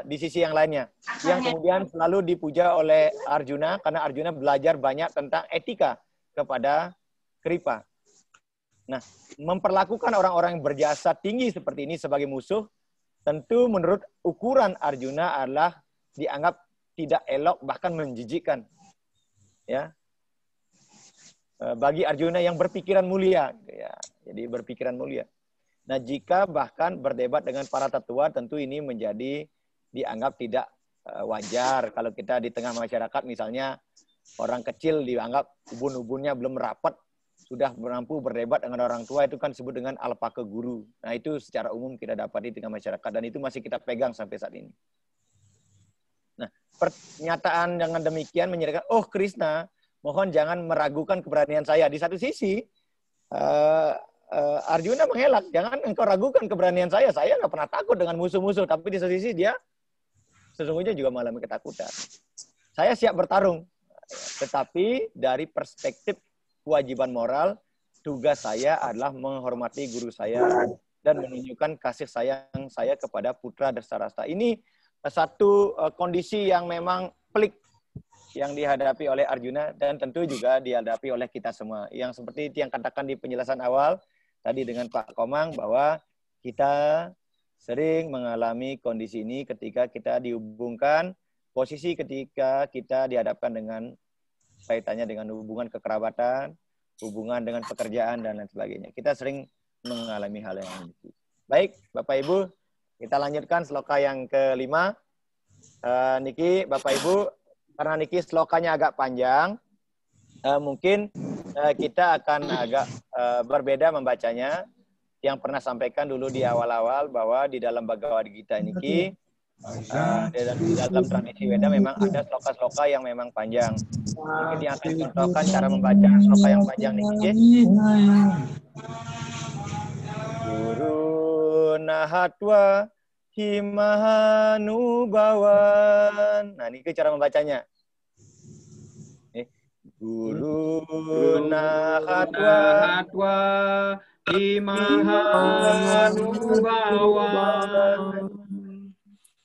di sisi yang lainnya, yang kemudian selalu dipuja oleh Arjuna karena Arjuna belajar banyak tentang etika kepada Kripa. Nah, memperlakukan orang-orang yang berjasa tinggi seperti ini sebagai musuh, tentu menurut ukuran Arjuna adalah dianggap tidak elok, bahkan menjijikkan. Ya, bagi Arjuna yang berpikiran mulia, ya, jadi berpikiran mulia. Nah, jika bahkan berdebat dengan para tetua, tentu ini menjadi dianggap tidak wajar. Kalau kita di tengah masyarakat, misalnya orang kecil dianggap ubun-ubunnya belum rapat, sudah mampu berdebat dengan orang tua, itu kan disebut dengan alpaka guru. Nah, itu secara umum kita dapat di tengah masyarakat, dan itu masih kita pegang sampai saat ini. Nah, pernyataan dengan demikian menyatakan, oh Krishna, mohon jangan meragukan keberanian saya. Di satu sisi, Arjuna mengelak, jangan engkau ragukan keberanian saya nggak pernah takut dengan musuh-musuh, tapi di satu sisi dia sesungguhnya juga mengalami ketakutan. Saya siap bertarung, tetapi dari perspektif kewajiban moral, tugas saya adalah menghormati guru saya dan menunjukkan kasih sayang saya kepada putra Dasarasta. Ini satu kondisi yang memang pelik yang dihadapi oleh Arjuna, dan tentu juga dihadapi oleh kita semua. Yang seperti yang katakan di penjelasan awal tadi dengan Pak Komang, bahwa kita sering mengalami kondisi ini ketika kita dihubungkan, posisi ketika kita dihadapkan dengan kaitannya dengan hubungan kekerabatan, hubungan dengan pekerjaan, dan lain sebagainya. Kita sering mengalami hal yang begitu. Baik, Bapak Ibu, kita lanjutkan sloka yang kelima. Niki, Bapak Ibu, karena Niki slokanya agak panjang, mungkin kita akan agak berbeda membacanya. Yang pernah sampaikan dulu di awal-awal bahwa di dalam Bhagavad Gita Niki, di dalam tradisi Weda memang ada sloka-sloka yang memang panjang. Mungkin yang akan contohkan cara membaca sloka yang panjang Niki. Guru nahatwa himahanubawan. Nah, ini cara membacanya. Guru nahatwa himahanubawan.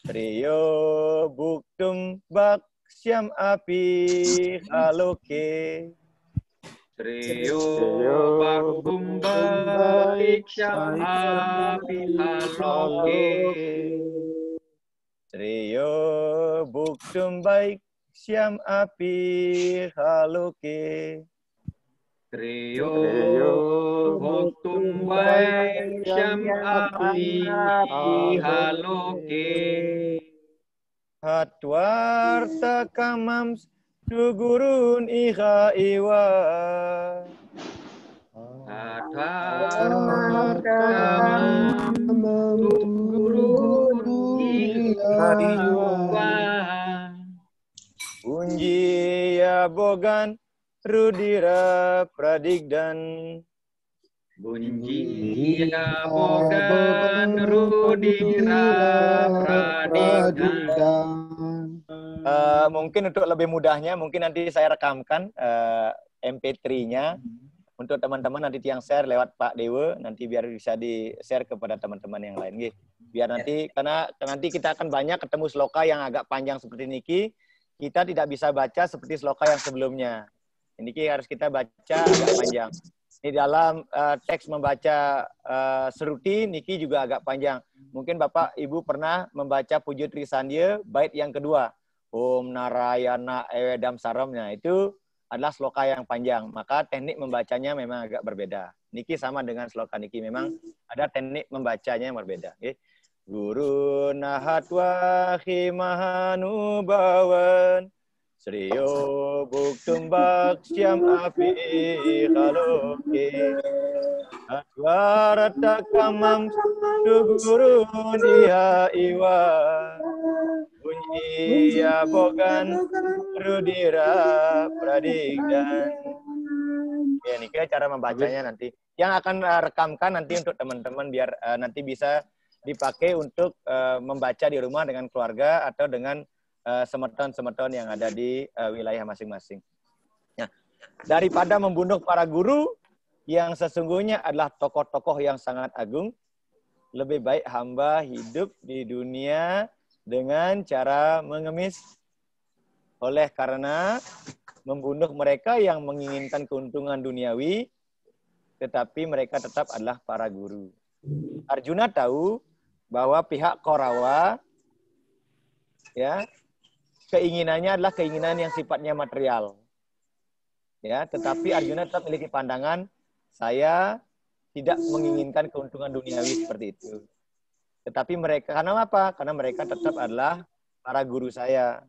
Triyo buktum baksyam api haloke. Triyo buktum baksyam api haloke. Triyo buktum baksyam api haloke. Triyo buktum baksyam api haloke. Hatwarta kamam sugurun iha iwa. Hatwarta kamam sugurun iha iwa. Unjiya bogan rudira pradigdan. Bunjiya bogan rudira pradigdan. Mungkin untuk lebih mudahnya, mungkin nanti saya rekamkan MP3-nya untuk teman-teman nanti yang share lewat Pak Dewa, nanti biar bisa di-share kepada teman-teman yang lain. Biar nanti, karena nanti kita akan banyak ketemu sloka yang agak panjang seperti niki, kita tidak bisa baca seperti sloka yang sebelumnya. Ini harus kita baca agak panjang. Di dalam teks membaca seruti, niki juga agak panjang. Mungkin Bapak Ibu pernah membaca Puji Trisandia bait yang kedua. Om Narayana Ewedam Saramnya itu adalah sloka yang panjang. Maka teknik membacanya memang agak berbeda. Niki sama dengan sloka niki. Memang ada teknik membacanya yang berbeda. Okay? Guru nahatwa himahanubawan Sriyo buktum baksyam api haloke. Atwarata kamam sugurun iha iwa. Bunyiya bogan rudira pradigdan. Ya, ini cara membacanya nanti. Yang akan rekamkan nanti untuk teman-teman biar nanti bisa dipakai untuk membaca di rumah dengan keluarga atau dengan semeton-semeton yang ada di wilayah masing-masing. Nah, daripada membunuh para guru yang sesungguhnya adalah tokoh-tokoh yang sangat agung, lebih baik hamba hidup di dunia dengan cara mengemis. Oleh karena membunuh mereka yang menginginkan keuntungan duniawi, tetapi mereka tetap adalah para guru. Arjuna tahu bahwa pihak Kaurawa ya keinginannya adalah keinginan yang sifatnya material. Ya, tetapi Arjuna tetap memiliki pandangan, saya tidak menginginkan keuntungan duniawi seperti itu. Tetapi mereka, karena apa? Karena mereka tetap adalah para guru saya.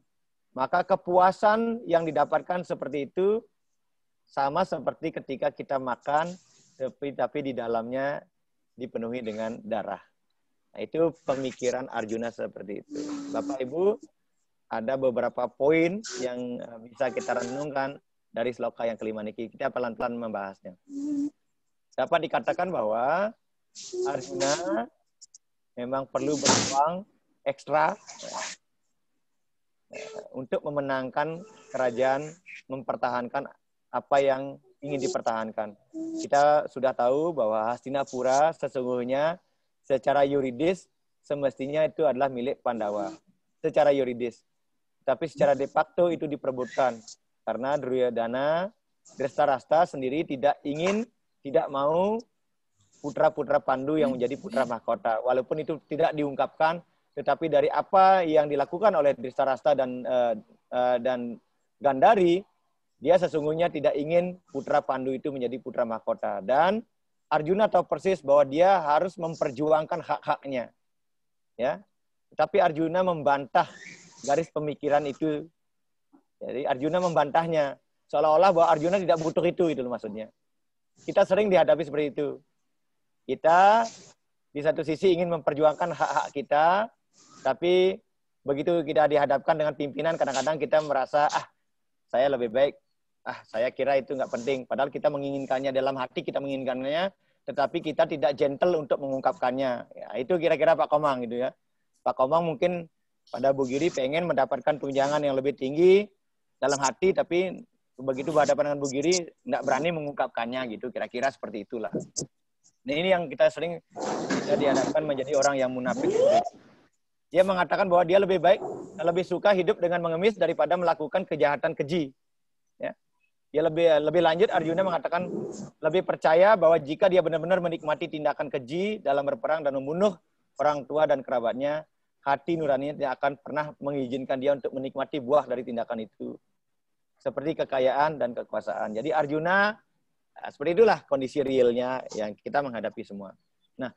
Maka kepuasan yang didapatkan seperti itu sama seperti ketika kita makan, tapi di dalamnya dipenuhi dengan darah. Nah, itu pemikiran Arjuna seperti itu. Bapak Ibu, ada beberapa poin yang bisa kita renungkan dari sloka yang kelima niki. Kita pelan-pelan membahasnya. Dapat dikatakan bahwa Arjuna memang perlu berjuang ekstra untuk memenangkan kerajaan, mempertahankan apa yang ingin dipertahankan. Kita sudah tahu bahwa Hastinapura sesungguhnya secara yuridis semestinya itu adalah milik Pandawa. Secara yuridis. Tapi secara de facto itu diperebutkan. Karena Duryodhana, Drestarasta sendiri tidak mau putra-putra Pandu yang menjadi putra mahkota. Walaupun itu tidak diungkapkan, tetapi dari apa yang dilakukan oleh Drestarasta dan Gandhari, dia sesungguhnya tidak ingin putra Pandu itu menjadi putra mahkota. Dan Arjuna tahu persis bahwa dia harus memperjuangkan hak-haknya. Ya. Tetapi Arjuna membantah garis pemikiran itu. Jadi Arjuna membantahnya. Seolah-olah bahwa Arjuna tidak butuh itu maksudnya. Kita sering dihadapi seperti itu. Kita di satu sisi ingin memperjuangkan hak-hak kita, tapi begitu kita dihadapkan dengan pimpinan, kadang-kadang kita merasa, saya lebih baik, saya kira itu nggak penting. Padahal kita menginginkannya dalam hati, kita menginginkannya, tetapi kita tidak gentle untuk mengungkapkannya. Ya, itu kira-kira Pak Komang gitu ya. Pak Komang mungkin pada Bu Giri pengen mendapatkan tunjangan yang lebih tinggi dalam hati, tapi begitu berhadapan dengan Bu Giri nggak berani mengungkapkannya gitu. Kira-kira seperti itulah. Nah, ini yang kita sering bisa dihadapkan menjadi orang yang munafik. Dia mengatakan bahwa dia lebih baik, lebih suka hidup dengan mengemis daripada melakukan kejahatan keji. Ya. Dia lebih lanjut, Arjuna mengatakan lebih percaya bahwa jika dia benar-benar menikmati tindakan keji dalam berperang dan membunuh orang tua dan kerabatnya, hati nuraninya tidak akan pernah mengizinkan dia untuk menikmati buah dari tindakan itu. Seperti kekayaan dan kekuasaan. Jadi Arjuna, seperti itulah kondisi realnya yang kita menghadapi semua. Nah,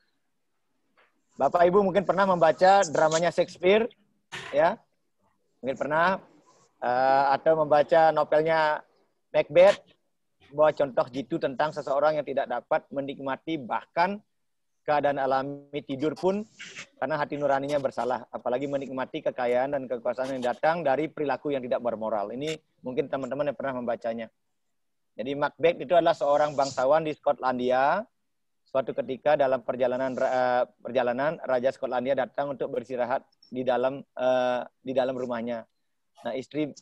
Bapak Ibu mungkin pernah membaca dramanya Shakespeare, ya, mungkin pernah, atau membaca novelnya Macbeth, bahwa contoh jitu tentang seseorang yang tidak dapat menikmati bahkan keadaan alami tidur pun karena hati nuraninya bersalah, apalagi menikmati kekayaan dan kekuasaan yang datang dari perilaku yang tidak bermoral. Ini mungkin teman-teman yang pernah membacanya. Jadi Macbeth itu adalah seorang bangsawan di Skotlandia. Suatu ketika dalam perjalanan Raja Skotlandia datang untuk beristirahat di dalam rumahnya. Nah, istri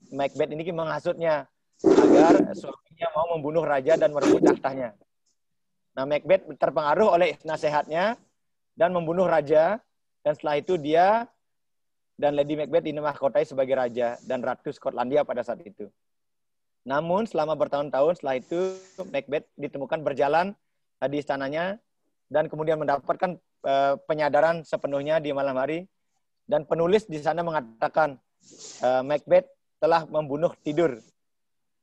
Macbeth ini menghasutnya agar suaminya mau membunuh raja dan merebut tahtanya. Nah, Macbeth terpengaruh oleh nasihatnya dan membunuh raja, dan setelah itu dia dan Lady Macbeth dimahkotai sebagai raja dan ratu Skotlandia pada saat itu. Namun selama bertahun-tahun setelah itu Macbeth ditemukan berjalan di istananya dan kemudian mendapatkan penyadaran sepenuhnya di malam hari, dan penulis di sana mengatakan Macbeth telah membunuh tidur,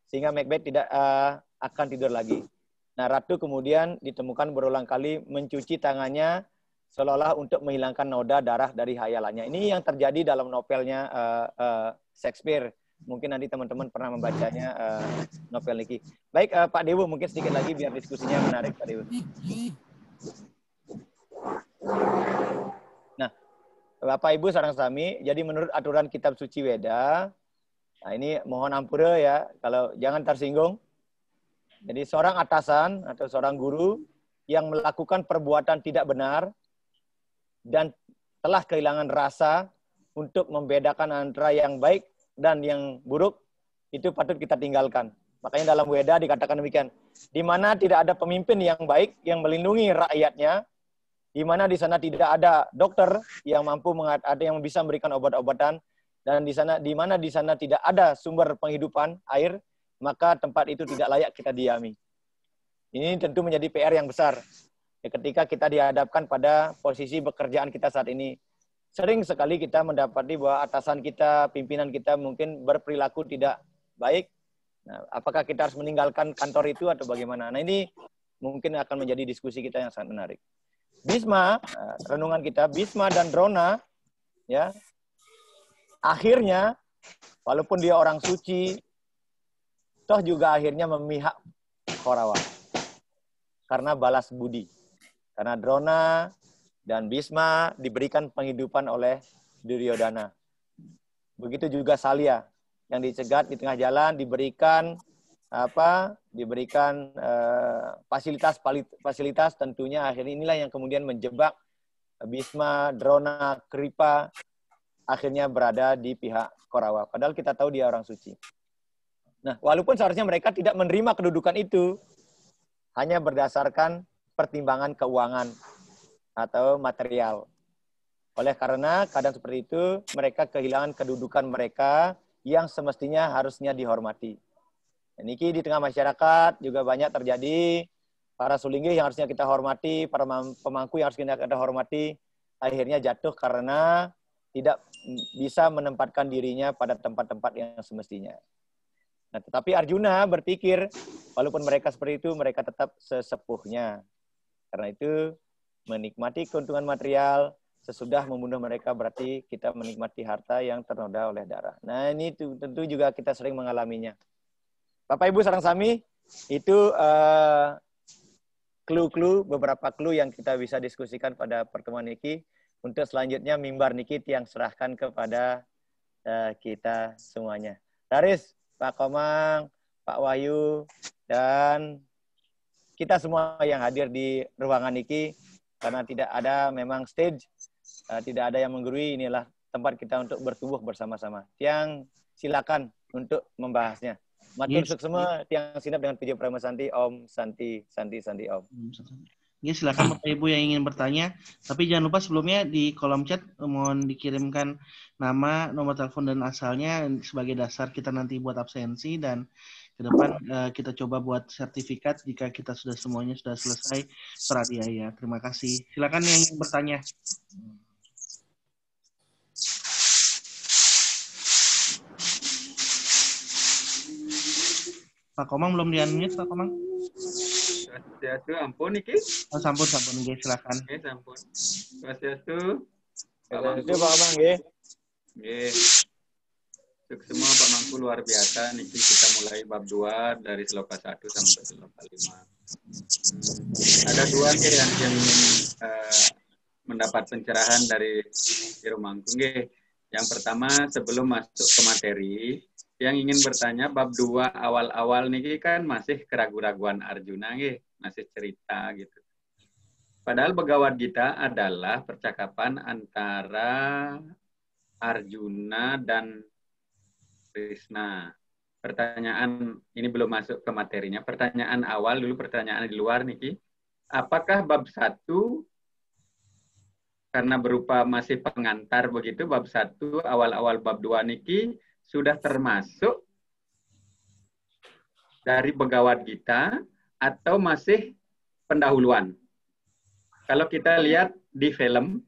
sehingga Macbeth tidak akan tidur lagi. Nah, ratu kemudian ditemukan berulang kali mencuci tangannya seolah-olah untuk menghilangkan noda darah dari hayalannya. Ini yang terjadi dalam novelnya Shakespeare. Mungkin nanti teman-teman pernah membacanya novel ini. Baik, Pak Dewo, mungkin sedikit lagi biar diskusinya menarik, Pak Dewo. Nah, Bapak Ibu sareng sami, jadi menurut aturan kitab suci Weda, nah ini mohon ampura ya, kalau jangan tersinggung. Jadi seorang atasan atau seorang guru yang melakukan perbuatan tidak benar dan telah kehilangan rasa untuk membedakan antara yang baik dan yang buruk, itu patut kita tinggalkan. Makanya dalam Weda dikatakan demikian, di mana tidak ada pemimpin yang baik yang melindungi rakyatnya, di mana di sana tidak ada dokter yang yang bisa memberikan obat-obatan, dan di mana di sana tidak ada sumber penghidupan air, maka tempat itu tidak layak kita diami. Ini tentu menjadi PR yang besar. Ya, ketika kita dihadapkan pada posisi pekerjaan kita saat ini, sering sekali kita mendapati bahwa atasan kita, pimpinan kita mungkin berperilaku tidak baik. Nah, apakah kita harus meninggalkan kantor itu atau bagaimana? Nah, ini mungkin akan menjadi diskusi kita yang sangat menarik. Bhisma, renungan kita, Bhisma dan Drona, ya, akhirnya, walaupun dia orang suci, toh juga akhirnya memihak Korawa. Karena balas budi. Karena Drona dan Bhisma diberikan penghidupan oleh Duryodhana. Begitu juga Salya yang dicegat di tengah jalan, diberikan fasilitas tentunya, akhirnya inilah yang kemudian menjebak Bhisma, Drona, Kripa akhirnya berada di pihak Korawa. Padahal kita tahu dia orang suci. Nah, walaupun seharusnya mereka tidak menerima kedudukan itu, hanya berdasarkan pertimbangan keuangan atau material. Oleh karena keadaan seperti itu, mereka kehilangan kedudukan mereka yang semestinya harusnya dihormati. Dan ini di tengah masyarakat juga banyak terjadi, para sulinggi yang harusnya kita hormati, para pemangku yang harus kita hormati, akhirnya jatuh karena tidak bisa menempatkan dirinya pada tempat-tempat yang semestinya. Nah, tetapi Arjuna berpikir, walaupun mereka seperti itu, mereka tetap sesepuhnya. Karena itu, menikmati keuntungan material, sesudah membunuh mereka berarti kita menikmati harta yang ternoda oleh darah. Nah, ini tentu juga kita sering mengalaminya. Bapak Ibu sareng sami, itu beberapa clue yang kita bisa diskusikan pada pertemuan ini. Untuk selanjutnya, mimbar niki yang serahkan kepada kita semuanya. Taris, Pak Komang, Pak Wahyu, dan kita semua yang hadir di ruangan ini, karena tidak ada memang stage, tidak ada yang menggurui, inilah tempat kita untuk bertumbuh bersama-sama. Tiang silakan untuk membahasnya. Matur suksema tiang sinap dengan video Prama Santi, Om Santi, Santi, Santi, Om. Ya, silakan Bapak Ibu yang ingin bertanya. Tapi jangan lupa sebelumnya di kolom chat mohon dikirimkan nama, nomor telepon dan asalnya sebagai dasar kita nanti buat absensi, dan ke depan kita coba buat sertifikat jika kita semuanya sudah selesai teradiaya. Terima kasih. Silakan yang ingin bertanya. Pak Komang belum di-unmute, Pak Komang. Swastiastu, ampun iki. Oh, sampun nggih, silakan. Nggih, sampun. Swastiastu. Swastiastu Pak Komang nggih. Nggih. Semua Pak Mangku luar biasa. Niki kita mulai bab 2 dari sloka 1 sampai sloka 5. Ada dua nggih yang ingin mendapat pencerahan dari Guru Mangku nggih. Yang pertama, sebelum masuk ke materi, yang ingin bertanya bab 2 awal-awal niki kan masih keraguan-raguan Arjuna nggih, masih cerita gitu. Padahal Bhagavad Gita adalah percakapan antara Arjuna dan Krishna. Pertanyaan ini belum masuk ke materinya. Pertanyaan awal dulu, pertanyaan di luar niki. Apakah bab 1 karena berupa masih pengantar begitu, bab 1 awal-awal bab 2 niki sudah termasuk dari Bhagavad Gita atau masih pendahuluan? Kalau kita lihat di film,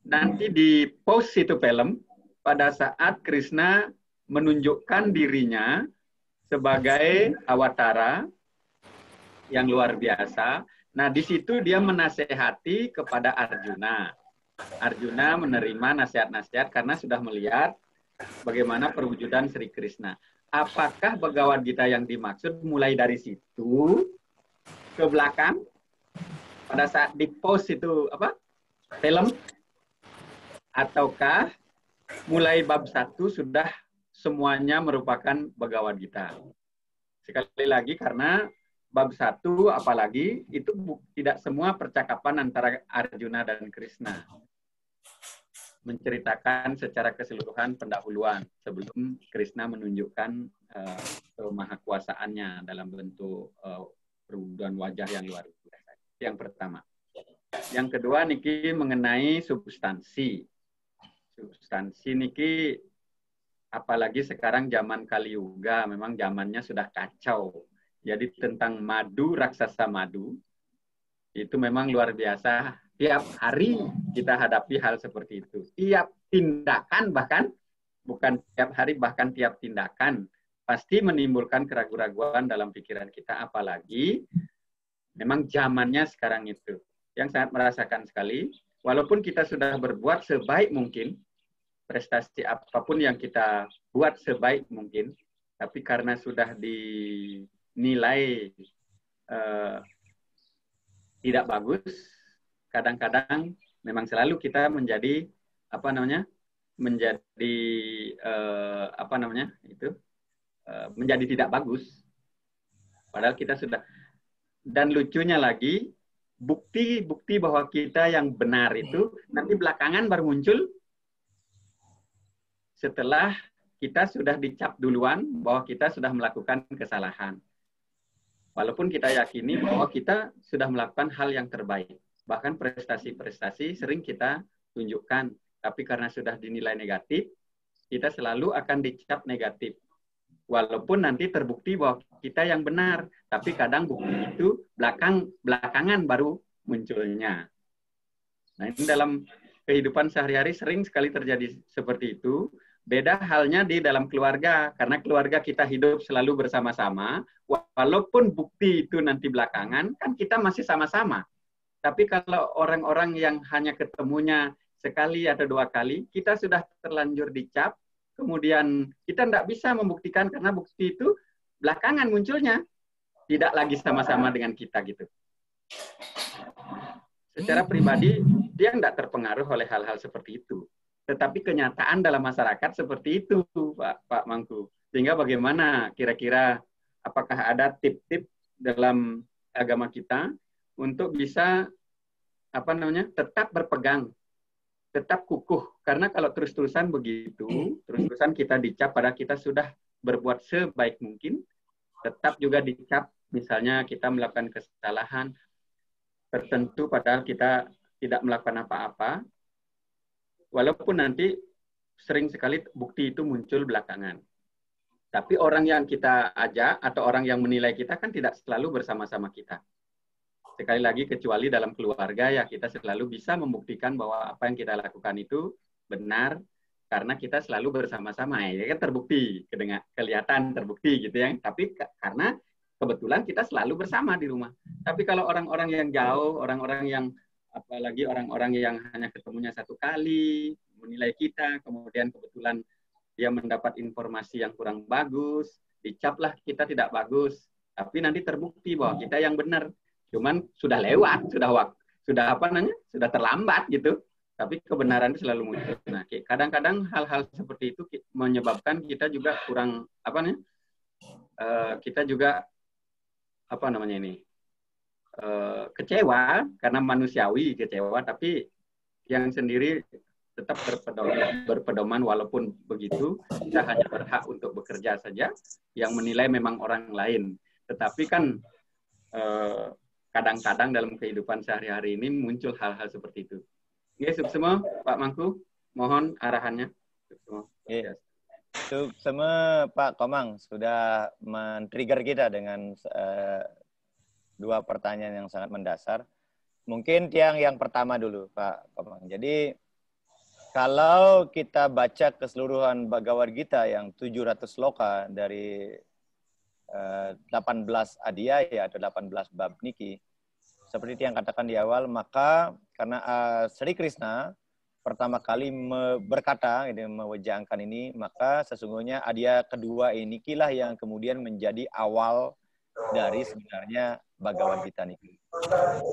nanti di post itu film, pada saat Krishna menunjukkan dirinya sebagai awatara yang luar biasa, nah di situ dia menasehati kepada Arjuna. Arjuna menerima nasihat-nasihat karena sudah melihat bagaimana perwujudan Sri Krishna. Apakah Bhagavad Gita yang dimaksud mulai dari situ ke belakang pada saat di post itu film, ataukah mulai bab 1 sudah semuanya merupakan Bhagavad Gita? Sekali lagi karena bab 1 apalagi itu tidak semua percakapan antara Arjuna dan Krishna. Menceritakan secara keseluruhan pendahuluan sebelum Krishna menunjukkan kemahakuasaannya dalam bentuk perwujudan wajah yang luar biasa. Yang pertama. Yang kedua niki mengenai substansi. Substansi niki apalagi sekarang zaman Kali Yuga, memang zamannya sudah kacau. Jadi tentang madu, raksasa madu itu memang luar biasa. Tiap hari kita hadapi hal seperti itu. Tiap tindakan bahkan, bukan tiap hari, bahkan tiap tindakan, pasti menimbulkan keraguan-raguan dalam pikiran kita. Apalagi memang zamannya sekarang itu. Yang sangat merasakan sekali, walaupun kita sudah berbuat sebaik mungkin, prestasi apapun yang kita buat sebaik mungkin, tapi karena sudah dinilai tidak bagus, kadang-kadang memang selalu kita menjadi menjadi tidak bagus. Padahal kita sudah, dan lucunya lagi bukti bahwa kita yang benar itu nanti belakangan baru muncul setelah kita sudah dicap duluan bahwa kita sudah melakukan kesalahan. Walaupun kita yakini bahwa kita sudah melakukan hal yang terbaik. Bahkan prestasi-prestasi sering kita tunjukkan. Tapi karena sudah dinilai negatif, kita selalu akan dicap negatif. Walaupun nanti terbukti bahwa kita yang benar. Tapi kadang bukti itu belakangan baru munculnya. Nah, ini dalam kehidupan sehari-hari sering sekali terjadi seperti itu. Beda halnya di dalam keluarga. Karena keluarga kita hidup selalu bersama-sama. Walaupun bukti itu nanti belakangan, kan kita masih sama-sama. Tapi kalau orang-orang yang hanya ketemunya sekali atau 2 kali, kita sudah terlanjur dicap, kemudian kita tidak bisa membuktikan karena bukti itu belakangan munculnya. Tidak lagi sama-sama dengan kita gitu. Secara pribadi, dia tidak terpengaruh oleh hal-hal seperti itu. Tetapi kenyataan dalam masyarakat seperti itu, Pak Mangku. Sehingga bagaimana kira-kira apakah ada tip-tip dalam agama kita untuk bisa tetap berpegang, tetap kukuh. Karena kalau terus-terusan begitu, terus-terusan kita dicap pada kita sudah berbuat sebaik mungkin, tetap juga dicap, misalnya kita melakukan kesalahan tertentu padahal kita tidak melakukan apa-apa, walaupun nanti sering sekali bukti itu muncul belakangan. Tapi orang yang kita ajak atau orang yang menilai kita kan tidak selalu bersama-sama kita. Sekali lagi, kecuali dalam keluarga ya kita selalu bisa membuktikan bahwa apa yang kita lakukan itu benar karena kita selalu bersama-sama. Ya kan terbukti, kelihatan terbukti gitu ya. Tapi karena kebetulan kita selalu bersama di rumah. Tapi kalau orang-orang yang jauh, orang-orang yang apalagi orang-orang yang hanya ketemunya satu kali, menilai kita, kemudian kebetulan dia mendapat informasi yang kurang bagus, dicaplah kita tidak bagus. Tapi nanti terbukti bahwa kita yang benar. Cuman sudah lewat, sudah terlambat gitu. Tapi kebenaran itu selalu muncul. Nah, kadang-kadang hal-hal seperti itu menyebabkan kita juga kurang kita juga kecewa karena manusiawi kecewa. Tapi yang sendiri tetap berpedoman walaupun begitu kita hanya berhak untuk bekerja saja. Yang menilai memang orang lain. Tetapi kan kadang-kadang dalam kehidupan sehari-hari ini muncul hal-hal seperti itu. Oke, semua Pak Mangku, mohon arahannya. Semua Pak Komang sudah men-trigger kita dengan dua pertanyaan yang sangat mendasar. Mungkin yang pertama dulu Pak Komang. Jadi kalau kita baca keseluruhan Bhagavad Gita yang 700 sloka dari 18 adhyaya atau 18 bab niki, seperti yang katakan di awal, maka karena Sri Krishna pertama kali berkata, mewejangkan ini, maka sesungguhnya adhyaya kedua ini kilah yang kemudian menjadi awal dari sebenarnya Bhagavad Gita niki.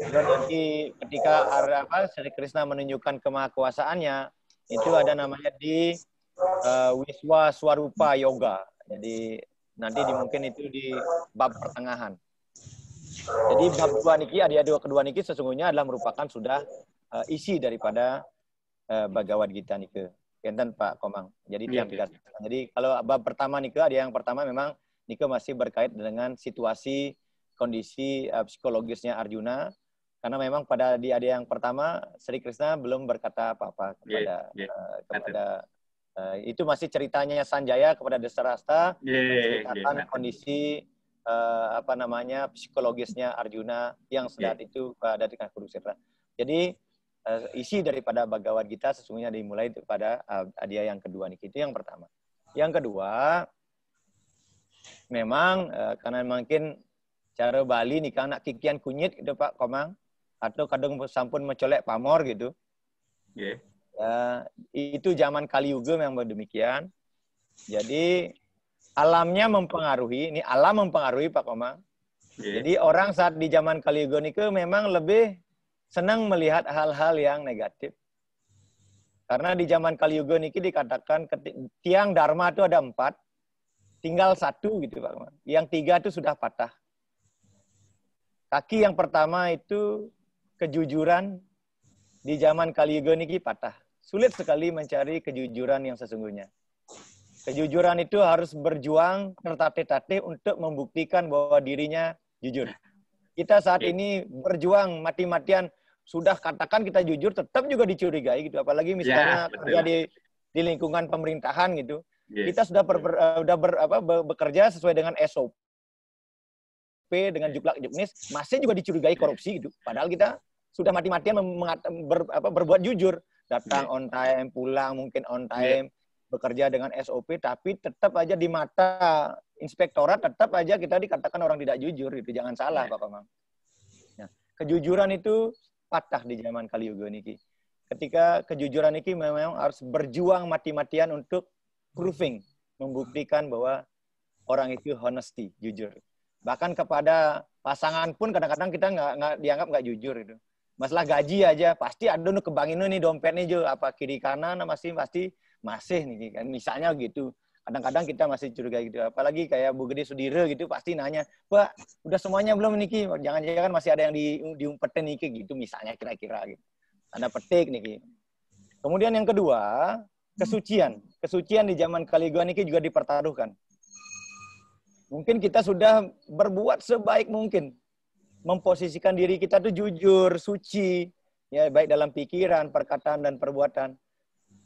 Dan nanti ketika Sri Krishna menunjukkan kemahakuasaannya, itu ada namanya di Wiswa Swarupa Yoga. Jadi nanti mungkin itu di bab pertengahan. Jadi bab 2 niki, adhyaya kedua niki sesungguhnya adalah merupakan sudah isi daripada Bhagavad Gita niki. Enten Pak Komang. Jadi jadi kalau bab pertama niki, adhyaya yang pertama memang niki masih berkait dengan situasi kondisi psikologisnya Arjuna. Karena memang pada di adhyaya yang pertama Sri Krishna belum berkata apa-apa kepada itu masih ceritanya Sanjaya kepada Dhritarashtra, menceritakan kondisi psikologisnya Arjuna yang saat itu ada di Kurukshetra. Jadi isi daripada Bhagavad Gita sesungguhnya dimulai pada adhyaya yang kedua niki. Itu yang pertama. Yang kedua, memang karena mungkin cara Bali nih kan nak kikian kunyit gitu Pak Komang, atau kadang sampun mencolek pamor gitu. Itu zaman Kali Yuga memang demikian. Jadi alamnya mempengaruhi, ini alam mempengaruhi Pak Komang. Jadi orang saat di zaman Kali Yuga ini memang lebih senang melihat hal-hal yang negatif. Karena di zaman Kali Yuga ini dikatakan tiang Dharma itu ada 4, tinggal 1 gitu Pak Komang. Yang 3 itu sudah patah. Kaki yang pertama itu kejujuran di zaman Kali Yuga ini patah. Sulit sekali mencari kejujuran yang sesungguhnya. Kejujuran itu harus berjuang tertatih-tatih untuk membuktikan bahwa dirinya jujur. Kita saat ini berjuang mati-matian, sudah katakan kita jujur, tetap juga dicurigai gitu. Apalagi misalnya kerja di lingkungan pemerintahan gitu. Kita sudah bekerja sesuai dengan SOP, dengan juklak juknis, masih juga dicurigai korupsi gitu. Padahal kita sudah mati-matian berbuat jujur. Datang on time, pulang mungkin on time, bekerja dengan SOP, tapi tetap aja di mata inspektorat, tetap aja kita dikatakan orang tidak jujur. Itu jangan salah Pak Komang. Nah, kejujuran itu patah di zaman Kali Yuga niki. Ketika kejujuran niki memang harus berjuang mati-matian untuk proving, membuktikan bahwa orang itu honesty, jujur. Bahkan kepada pasangan pun kadang-kadang kita nggak dianggap nggak jujur itu. Masalah gaji aja pasti ada kebangin nih dompetnya juga apa kiri kanan masih nih kan misalnya gitu. Kadang-kadang kita masih curiga gitu. Apalagi kayak Bu Gede Sudire gitu pasti nanya, Pak, udah semuanya belum niki? Jangan-jangan masih ada yang diumpetin niki gitu misalnya kira-kira gitu. Tanda petik niki. Kemudian yang kedua, kesucian. Kesucian di zaman Kaligula niki juga dipertaruhkan. Mungkin kita sudah berbuat sebaik mungkin. Memposisikan diri kita tuh jujur, suci, ya baik dalam pikiran, perkataan, dan perbuatan.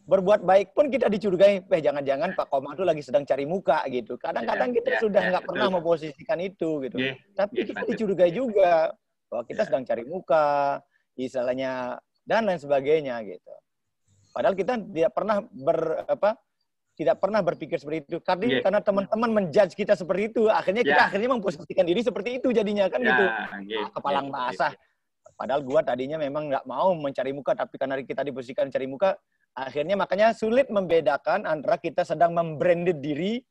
Berbuat baik pun kita dicurigai, jangan-jangan Pak Komang itu lagi sedang cari muka gitu. Kadang-kadang kita sudah nggak pernah memposisikan itu gitu. Tapi kita dicurigai juga bahwa kita sedang cari muka, istilahnya dan lain sebagainya gitu. Padahal kita tidak pernah berpikir seperti itu. Karena teman-teman menjudge kita seperti itu, akhirnya kita akhirnya memposisikan diri seperti itu jadinya kan gitu. Kepalang basah. Padahal gua tadinya memang nggak mau mencari muka, tapi karena kita diposisikan cari muka, akhirnya makanya sulit membedakan antara kita sedang membranded diri,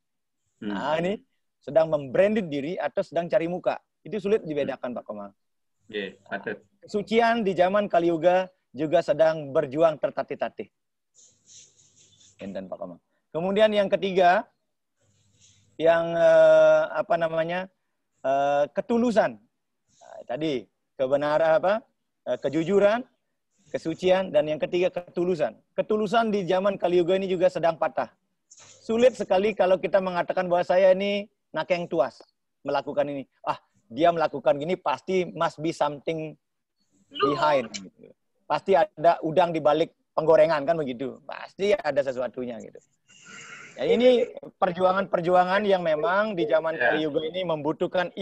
ini sedang membranded diri atau sedang cari muka. Itu sulit dibedakan Pak Komang. Kesucian di zaman Kaliuga juga sedang berjuang tertatih-tatih. Dan Pak Komang. Kemudian yang ketiga, yang ketulusan. Tadi kebenaran kejujuran, kesucian, dan yang ketiga ketulusan. Ketulusan di zaman Kaliuga ini juga sedang patah. Sulit sekali kalau kita mengatakan bahwa saya ini nakeng tuas melakukan ini. Dia melakukan gini pasti must be something behind. Gitu. Pasti ada udang di balik penggorengan kan begitu. Pasti ada sesuatunya gitu. Ya, ini perjuangan-perjuangan yang memang di zaman Kaliuga ini membutuhkan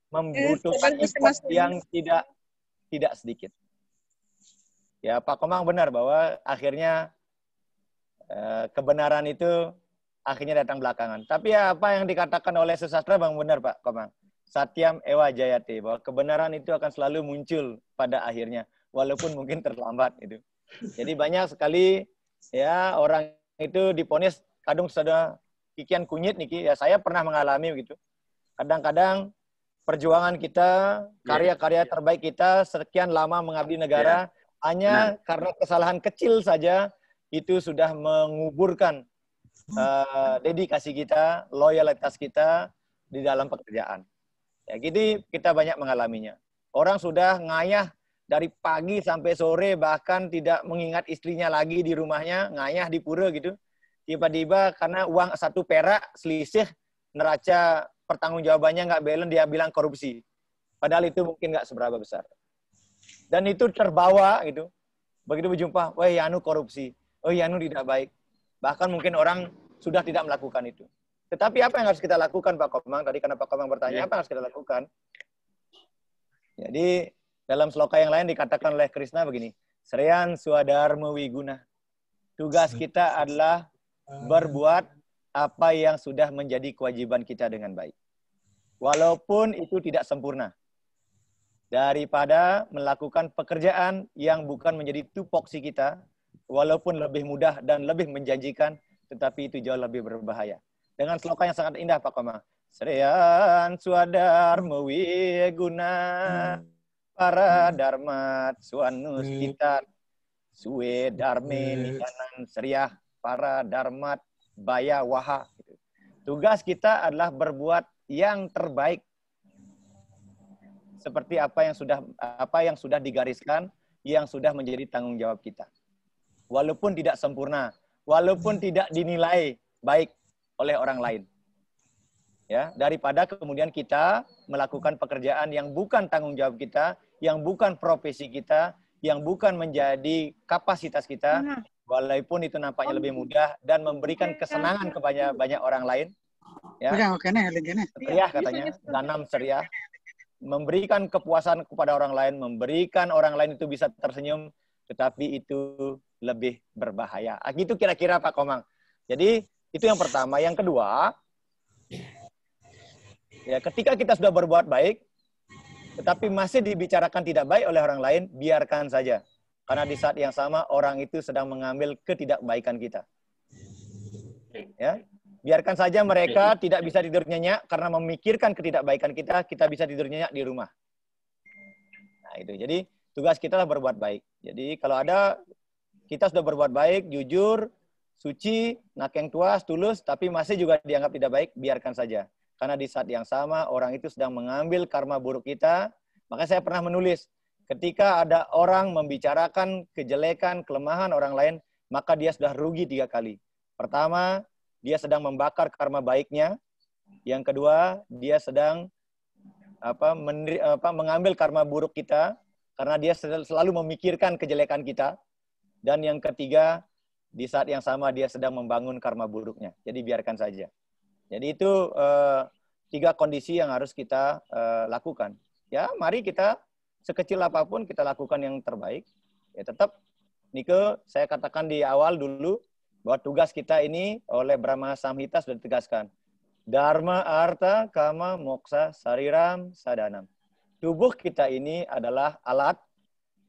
membutuhkan effort yang tidak sedikit. Ya, Pak Komang benar bahwa akhirnya kebenaran itu akhirnya datang belakangan. Tapi ya, apa yang dikatakan oleh sesastra Bang benar Pak Komang. Satyam ewa jayate, bahwa kebenaran itu akan selalu muncul pada akhirnya, walaupun mungkin terlambat itu. Jadi banyak sekali ya orang itu diponis kadung sudah kikian kunyit niki. Ya saya pernah mengalami begitu. Kadang-kadang perjuangan kita, karya-karya terbaik kita sekian lama mengabdi negara hanya karena kesalahan kecil saja itu sudah menguburkan dedikasi kita, loyalitas kita di dalam pekerjaan. Ya, jadi kita banyak mengalaminya. Orang sudah ngayah dari pagi sampai sore, bahkan tidak mengingat istrinya lagi di rumahnya, ngayah di pura gitu. Tiba-tiba karena uang 1 perak selisih, neraca pertanggungjawabannya nggak balance, dia bilang korupsi. Padahal itu mungkin nggak seberapa besar. Dan itu terbawa gitu. Begitu berjumpa, wah Yanu korupsi, oh Yanu tidak baik. Bahkan mungkin orang sudah tidak melakukan itu. Tetapi apa yang harus kita lakukan Pak Komang? Tadi karena Pak Komang bertanya, apa yang harus kita lakukan? Jadi dalam sloka yang lain dikatakan oleh Krishna begini, Sreyan Swadharma Wiguna. Tugas kita adalah berbuat apa yang sudah menjadi kewajiban kita dengan baik. Walaupun itu tidak sempurna. Daripada melakukan pekerjaan yang bukan menjadi tupoksi kita, walaupun lebih mudah dan lebih menjanjikan, tetapi itu jauh lebih berbahaya. Dengan sloka yang sangat indah Pak Komang. Sreyan Swadharma Wiguna. Para Dharmat Suanus kita suwe darme nidanan seriah para Dharmat baya waha. Tugas kita adalah berbuat yang terbaik seperti apa yang sudah digariskan, yang sudah menjadi tanggung jawab kita. Walaupun tidak sempurna, walaupun tidak dinilai baik oleh orang lain. Ya, daripada kemudian kita melakukan pekerjaan yang bukan tanggung jawab kita, yang bukan profesi kita, yang bukan menjadi kapasitas kita, walaupun itu nampaknya lebih mudah dan memberikan kesenangan kepada banyak orang lain. Ya, seriah katanya, danam seriah, memberikan kepuasan kepada orang lain, memberikan orang lain itu bisa tersenyum, tetapi itu lebih berbahaya. Gitu kira-kira Pak Komang. Jadi itu yang pertama. Yang kedua, ya, ketika kita sudah berbuat baik, tetapi masih dibicarakan tidak baik oleh orang lain, biarkan saja. Karena di saat yang sama, orang itu sedang mengambil ketidakbaikan kita. Ya, biarkan saja mereka tidak bisa tidur nyenyak, karena memikirkan ketidakbaikan kita, kita bisa tidur nyenyak di rumah. Nah, itu. Jadi, tugas kita adalah berbuat baik. Jadi, kalau ada, kita sudah berbuat baik, jujur, suci, nakeng tuas, tulus, tapi masih juga dianggap tidak baik, biarkan saja. Karena di saat yang sama, orang itu sedang mengambil karma buruk kita. Maka saya pernah menulis, ketika ada orang membicarakan kejelekan, kelemahan orang lain, maka dia sudah rugi 3 kali. Pertama, dia sedang membakar karma baiknya. Yang kedua, dia sedang mengambil karma buruk kita, karena dia selalu memikirkan kejelekan kita. Dan yang ketiga, di saat yang sama dia sedang membangun karma buruknya. Jadi biarkan saja. Jadi itu 3 kondisi yang harus kita lakukan. Ya, mari kita sekecil apapun kita lakukan yang terbaik. Ya tetap, Nike, saya katakan di awal dulu, bahwa tugas kita ini oleh Brahma Samhita sudah ditegaskan. Dharma, arta, kama, moksa, sariram, sadanam. Tubuh kita ini adalah alat,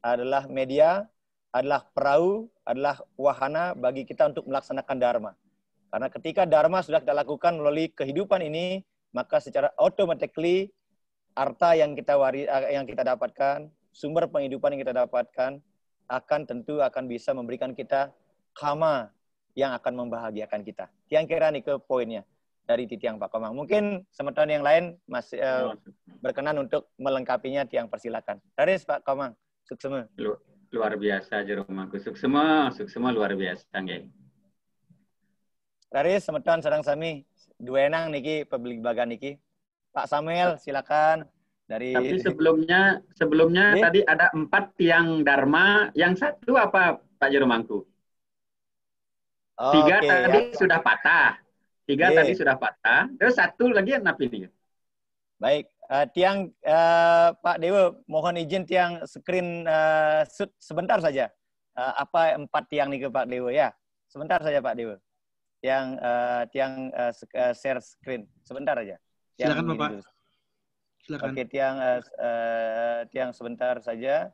adalah media, adalah perahu, adalah wahana bagi kita untuk melaksanakan dharma. Karena ketika dharma sudah kita lakukan melalui kehidupan ini, maka secara automatically harta yang kita dapatkan, sumber penghidupan yang kita dapatkan tentu akan bisa memberikan kita kama yang akan membahagiakan kita. Yang kira nih ke poinnya dari Tiang Pak Komang. Mungkin sementara yang lain masih berkenan untuk melengkapinya, Tiang persilakan. Raris Pak Komang, suksema. Luar biasa Jeromangku, suksema luar biasa nggih. Raris semeton sareng sami duenang niki publik bagan niki. Pak Samuel silakan dari. Tapi sebelumnya tadi ada 4 tiang dharma, yang satu apa Pak Jeromangku? 3 tadi sudah patah. 3 tadi sudah patah. Terus 1 lagi yang apa ini? Baik, Tiang Pak Dewa, mohon izin Tiang screen sebentar saja. Apa 4 tiang nih ke Pak Dewa ya? Sebentar saja Pak Dewa. Tiang share screen sebentar aja. Silakan Bapak. Silakan. Oke, Tiang sebentar saja.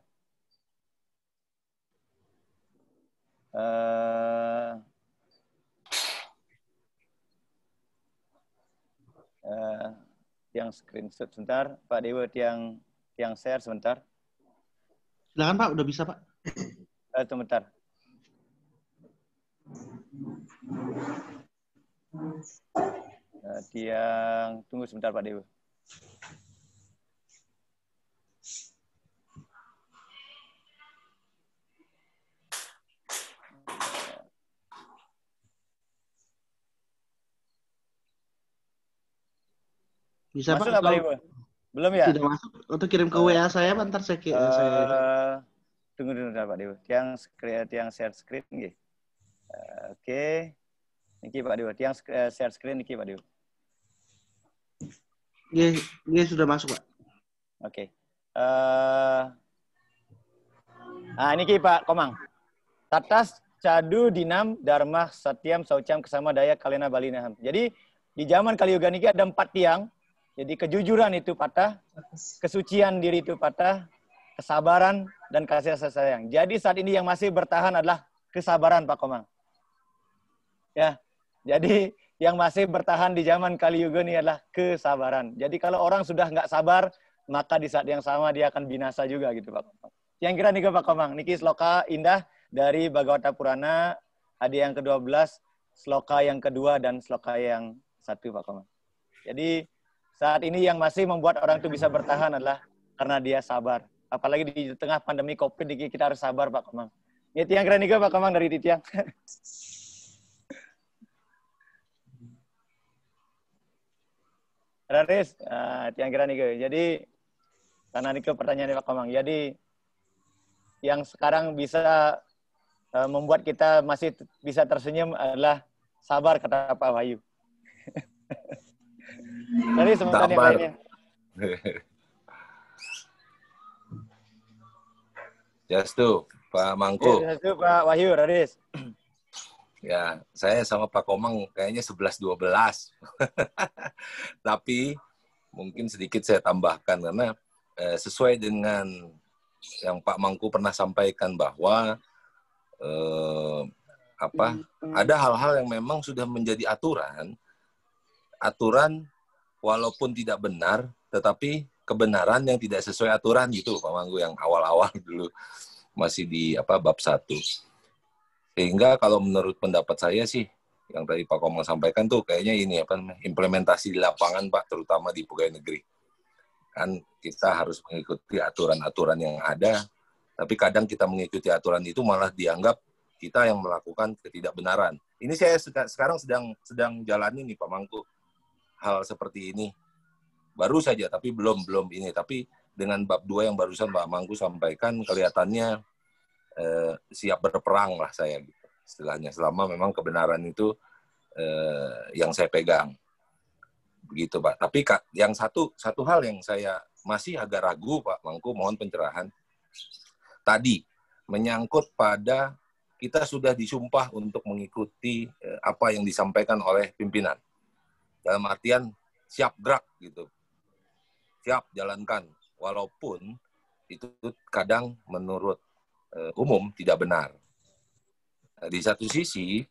Tiang screenshot sebentar, Pak Dewa tiang share sebentar. Silakan Pak, udah bisa Pak. Sebentar. Tiang tunggu sebentar Pak Dewa. Bisa masuk Pak? Pak Dewa? Belum ya? Tidak masuk. Untuk kirim ke WA saya, bentar saya tunggu dulu Pak Dewa. Tiang share screen nggih. Oke. Niki Pak Dewa, tiang share screen niki Pak Dewa. Dia sudah masuk Pak. Oke. Niki Pak Komang. Tatas cadu dinam dharma satyam saucam kesama daya kalena balinaham. Jadi di zaman Kali Yuga niki ada 4 tiang. Jadi kejujuran itu patah, kesucian diri itu patah, kesabaran dan kasih sayang. Jadi saat ini yang masih bertahan adalah kesabaran Pak Komang. Ya, jadi yang masih bertahan di zaman Kali Yuga ini adalah kesabaran. Jadi kalau orang sudah nggak sabar, maka di saat yang sama dia akan binasa juga gitu Pak Komang. Yang kira nih Pak Komang, niki sloka indah dari Bhagavata Purana, ada yang ke-12, sloka yang kedua dan sloka yang 1 Pak Komang. Jadi saat ini yang masih membuat orang itu bisa bertahan adalah karena dia sabar. Apalagi di tengah pandemi COVID, kita harus sabar Pak Komang. Ini tiang keren juga Pak Komang dari Titiang. Raris, tiang kira nih. Jadi karena nih pertanyaan Pak Komang. Jadi yang sekarang bisa membuat kita masih bisa tersenyum adalah sabar kata Pak Wahyu. Tadi sebentar yang lainnya. Jastu, Pak Mangku. Jastu, Pak Wahyu, Raris. Ya, saya sama Pak Komang kayaknya 11-12. Tapi mungkin sedikit saya tambahkan karena sesuai dengan yang Pak Mangku pernah sampaikan bahwa ada hal-hal yang memang sudah menjadi aturan walaupun tidak benar, tetapi kebenaran yang tidak sesuai aturan gitu Pak Mangku yang awal-awal dulu masih di bab 1. Sehingga kalau menurut pendapat saya sih, yang tadi Pak Komang sampaikan tuh kayaknya ini apa namanya, implementasi di lapangan Pak, terutama di pegawai negeri. Kan kita harus mengikuti aturan-aturan yang ada, tapi kadang kita mengikuti aturan itu malah dianggap kita yang melakukan ketidakbenaran. Ini saya sekarang sedang jalani nih Pak Mangku, hal seperti ini. Baru saja, tapi belum ini. Tapi dengan bab 2 yang barusan Pak Mangku sampaikan, kelihatannya siap berperang lah saya gitu, istilahnya, selama memang kebenaran itu yang saya pegang begitu Pak. Tapi yang satu hal yang saya masih agak ragu Pak Mangku, mohon pencerahan tadi menyangkut pada kita sudah disumpah untuk mengikuti apa yang disampaikan oleh pimpinan, dalam artian siap gerak gitu, siap jalankan, walaupun itu kadang menurut umum tidak benar. Di satu sisi,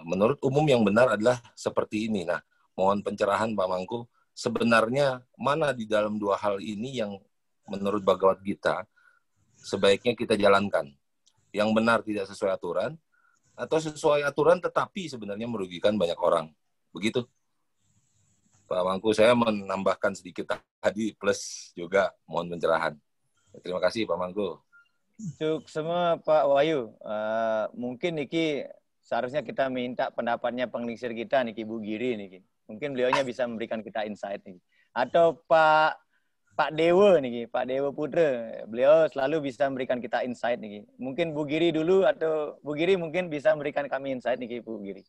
menurut umum yang benar adalah seperti ini. Nah, mohon pencerahan Pak Mangku, sebenarnya mana di dalam dua hal ini yang menurut Bhagavad Gita sebaiknya kita jalankan? Yang benar tidak sesuai aturan, atau sesuai aturan tetapi sebenarnya merugikan banyak orang? Begitu. Pak Mangku, saya menambahkan sedikit tadi, plus juga mohon pencerahan. Terima kasih Pak Mangku. Untuk semua Pak Wahyu, mungkin Niki seharusnya kita minta pendapatnya penglingsir kita Niki Bu Giri Niki. Mungkin beliaunya bisa memberikan kita insight Niki. Atau Pak Dewa Niki, Pak Dewa Putra, beliau selalu bisa memberikan kita insight Niki. Mungkin Bu Giri dulu, atau Bu Giri mungkin bisa memberikan kami insight Niki Bu Giri.